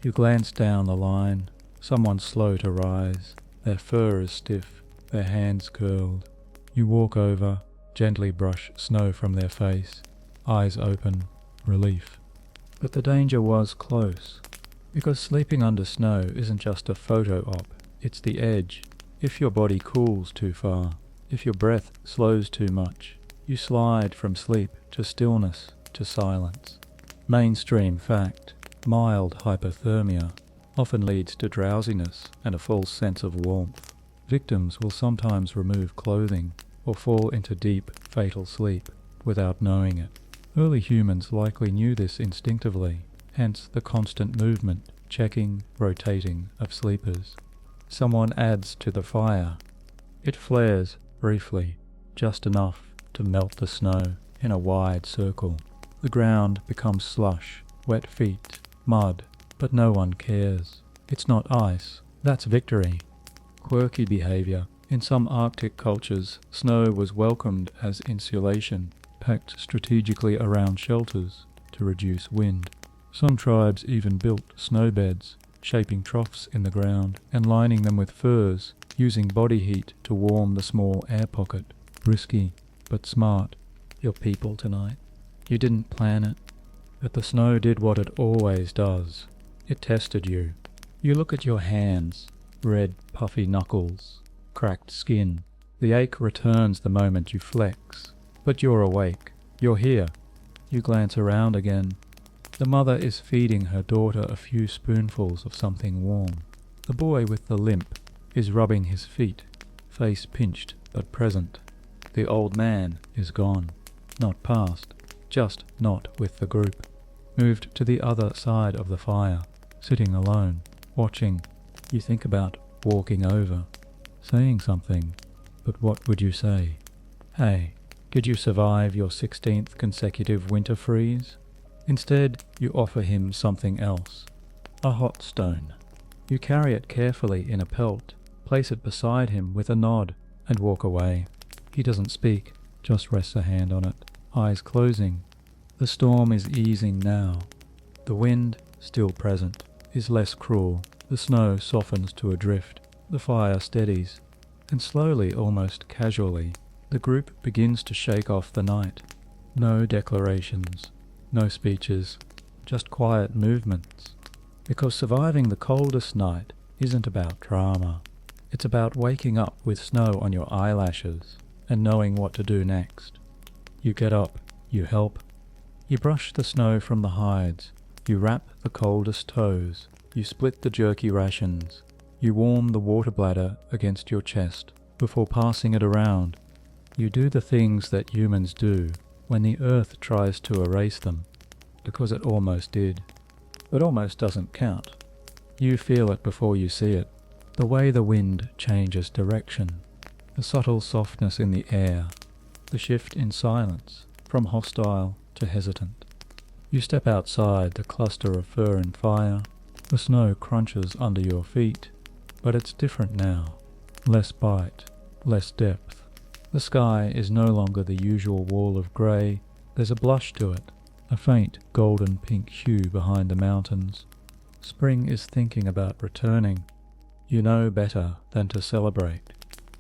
You glance down the line. Someone's slow to rise. Their fur is stiff, their hands curled. You walk over, gently brush snow from their face. Eyes open, relief. But the danger was close. Because sleeping under snow isn't just a photo op, it's the edge. If your body cools too far, if your breath slows too much, you slide from sleep to stillness to silence. Mainstream fact, mild hypothermia often leads to drowsiness and a false sense of warmth. Victims will sometimes remove clothing or fall into deep, fatal sleep without knowing it. Early humans likely knew this instinctively, hence the constant movement, checking, rotating of sleepers. Someone adds to the fire. It flares briefly, just enough to melt the snow in a wide circle. The ground becomes slush, wet feet, mud, but no one cares. It's not ice, that's victory. Quirky behavior. In some Arctic cultures, snow was welcomed as insulation, packed strategically around shelters to reduce wind. Some tribes even built snowbeds, shaping troughs in the ground and lining them with furs, using body heat to warm the small air pocket. Risky, but smart. Your people tonight. You didn't plan it, but the snow did what it always does. It tested you. You look at your hands, red puffy knuckles, cracked skin. The ache returns the moment you flex. But you're awake. You're here. You glance around again. The mother is feeding her daughter a few spoonfuls of something warm. The boy with the limp is rubbing his feet, face pinched but present. The old man is gone. Not past, just not with the group. Moved to the other side of the fire, sitting alone, watching. You think about walking over, saying something, But what would you say? Hey, could you survive your 16th consecutive winter freeze? Instead, you offer him something else. A hot stone. You carry it carefully in a pelt, place it beside him with a nod, and walk away. He doesn't speak, just rests a hand on it, eyes closing. The storm is easing now. The wind, still present, is less cruel. The snow softens to a drift. The fire steadies. And slowly, almost casually, the group begins to shake off the night. No declarations, no speeches, just quiet movements. Because surviving the coldest night isn't about drama. It's about waking up with snow on your eyelashes and knowing what to do next. You get up, you help. You brush the snow from the hides. You wrap the coldest toes. You split the jerky rations. You warm the water bladder against your chest before passing it around. You do the things that humans do when the earth tries to erase them, because it almost did. But almost doesn't count. You feel it before you see it. The way the wind changes direction, the subtle softness in the air, the shift in silence from hostile to hesitant. You step outside the cluster of fur and fire. The snow crunches under your feet, but it's different now. Less bite, less depth. The sky is no longer the usual wall of grey. There's a blush to it, a faint golden pink hue behind the mountains. Spring is thinking about returning. You know better than to celebrate.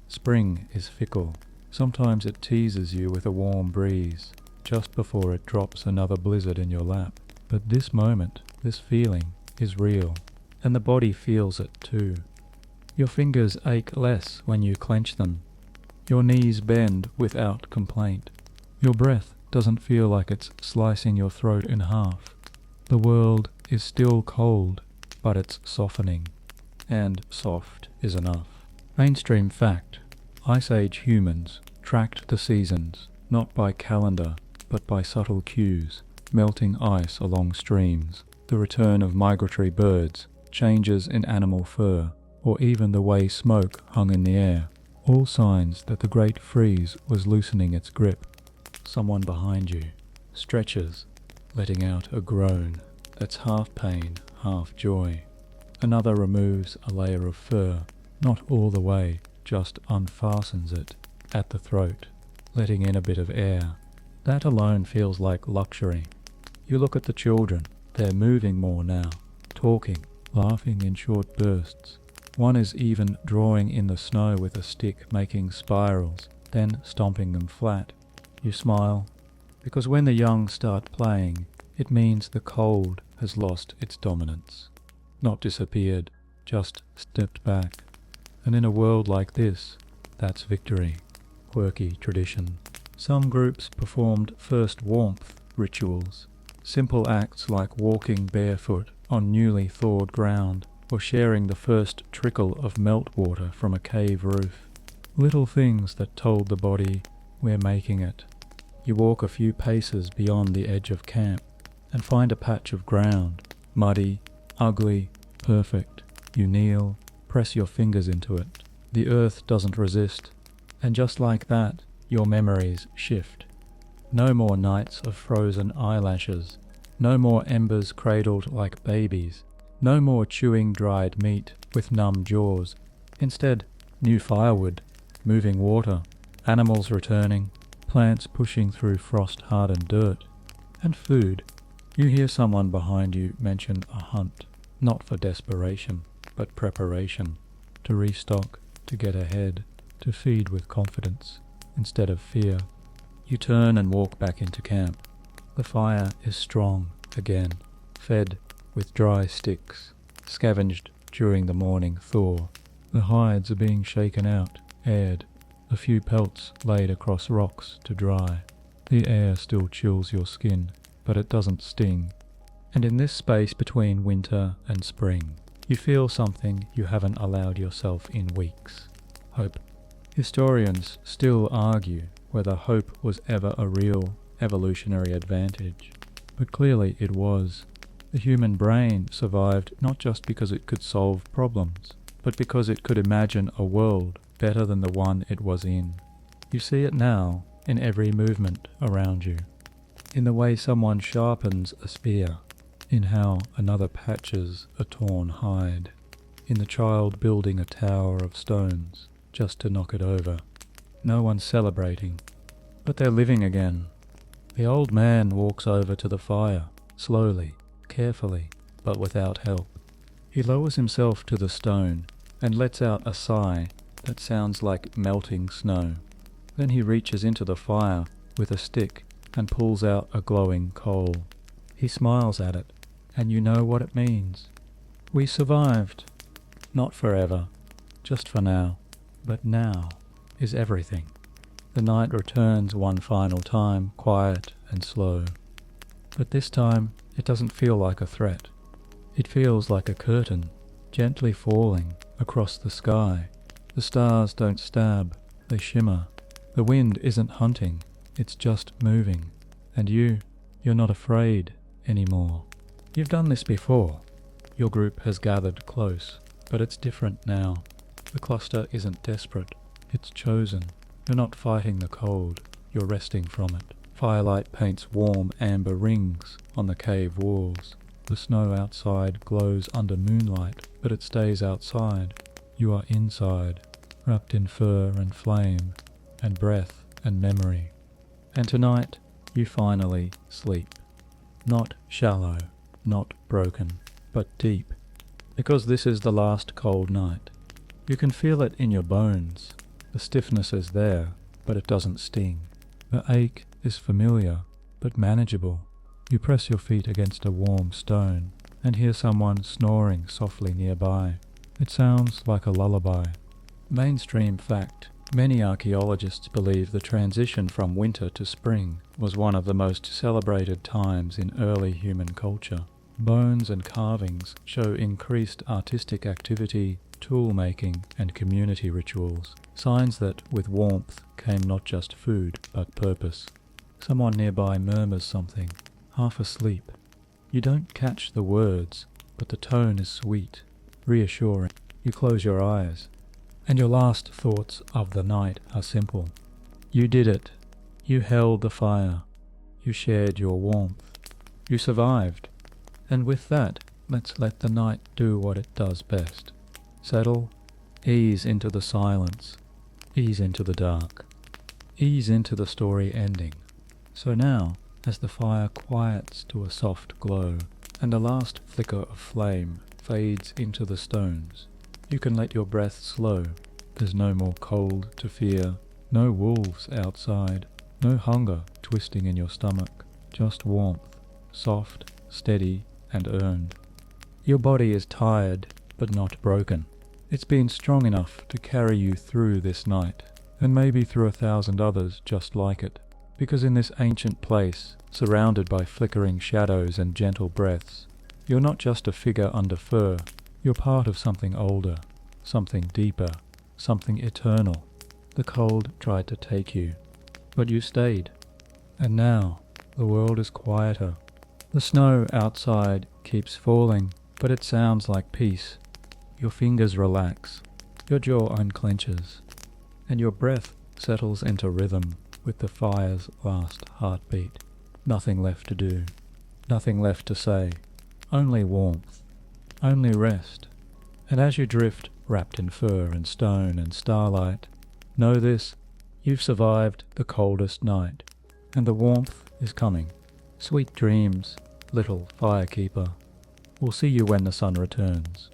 Spring is fickle. Sometimes it teases you with a warm breeze, just before it drops another blizzard in your lap. But this moment, this feeling, is real, and the body feels it too. Your fingers ache less when you clench them. Your knees bend without complaint. Your breath doesn't feel like it's slicing your throat in half. The world is still cold, but it's softening. And soft is enough. Mainstream fact: Ice Age humans tracked the seasons, not by calendar, but by subtle cues. Melting ice along streams, the return of migratory birds, changes in animal fur, or even the way smoke hung in the air. All signs that the Great Freeze was loosening its grip. Someone behind you stretches, letting out a groan that's half pain, half joy. Another removes a layer of fur, not all the way, just unfastens it at the throat, letting in a bit of air. That alone feels like luxury. You look at the children. They're moving more now, talking, laughing in short bursts. One is even drawing in the snow with a stick, making spirals, then stomping them flat. You smile, because when the young start playing, it means the cold has lost its dominance. Not disappeared, just stepped back. And in a world like this, that's victory. Quirky tradition. Some groups performed first warmth rituals. Simple acts like walking barefoot on newly thawed ground, or sharing the first trickle of meltwater from a cave roof. Little things that told the body, we're making it. You walk a few paces beyond the edge of camp, and find a patch of ground, muddy, ugly, perfect. You kneel, press your fingers into it. The earth doesn't resist, and just like that, your memories shift. No more nights of frozen eyelashes, no more embers cradled like babies, no more chewing dried meat with numb jaws. Instead, new firewood, moving water, animals returning, plants pushing through frost-hardened dirt, and food. You hear someone behind you mention a hunt, not for desperation, but preparation, to restock, to get ahead, to feed with confidence instead of fear. You turn and walk back into camp. The fire is strong again, fed with dry sticks, scavenged during the morning thaw. The hides are being shaken out, aired, a few pelts laid across rocks to dry. The air still chills your skin, but it doesn't sting. And in this space between winter and spring, you feel something you haven't allowed yourself in weeks. Hope. Historians still argue whether hope was ever a real evolutionary advantage, but clearly it was. The human brain survived not just because it could solve problems, but because it could imagine a world better than the one it was in. You see it now in every movement around you, in the way someone sharpens a spear, in how another patches a torn hide, in the child building a tower of stones just to knock it over. No one's celebrating, but they're living again. The old man walks over to the fire, slowly, carefully, but without help. He lowers himself to the stone and lets out a sigh that sounds like melting snow. Then he reaches into the fire with a stick and pulls out a glowing coal. He smiles at it, and you know what it means. We survived. Not forever, just for now. But now is everything. The night returns one final time, quiet and slow. But this time it doesn't feel like a threat. It feels like a curtain, gently falling across the sky. The stars don't stab, they shimmer. The wind isn't hunting, it's just moving. And you're not afraid anymore. You've done this before. Your group has gathered close, but it's different now. The cluster isn't desperate, it's chosen. You're not fighting the cold, you're resting from it. Firelight paints warm amber rings on the cave walls. The snow outside glows under moonlight, but it stays outside. You are inside, wrapped in fur and flame, and breath and memory. And tonight, you finally sleep. Not shallow, not broken, but deep. Because this is the last cold night. You can feel it in your bones. The stiffness is there, but it doesn't sting. The ache is familiar, but manageable. You press your feet against a warm stone and hear someone snoring softly nearby. It sounds like a lullaby. Mainstream fact. Many archaeologists believe the transition from winter to spring was one of the most celebrated times in early human culture. Bones and carvings show increased artistic activity, tool making, and community rituals, signs that with warmth came not just food but purpose. Someone nearby murmurs something, half asleep. You don't catch the words, but the tone is sweet, reassuring. You close your eyes, and your last thoughts of the night are simple. You did it. You held the fire. You shared your warmth. You survived. And with that, let's let the night do what it does best. Settle, ease into the silence, ease into the dark, ease into the story ending. So now, as the fire quiets to a soft glow, and the last flicker of flame fades into the stones, you can let your breath slow. There's no more cold to fear, no wolves outside, no hunger twisting in your stomach, just warmth, soft, steady, and earned. Your body is tired, but not broken. It's been strong enough to carry you through this night, and maybe through 1,000 others just like it, because in this ancient place, surrounded by flickering shadows and gentle breaths, you're not just a figure under fur, you're part of something older, something deeper, something eternal. The cold tried to take you, but you stayed. And now, the world is quieter. The snow outside keeps falling, but it sounds like peace. Your fingers relax, your jaw unclenches, and your breath settles into rhythm with the fire's last heartbeat. Nothing left to do, nothing left to say, only warmth, only rest. And as you drift, wrapped in fur and stone and starlight, know this, you've survived the coldest night, and the warmth is coming. Sweet dreams, little firekeeper. We'll see you when the sun returns.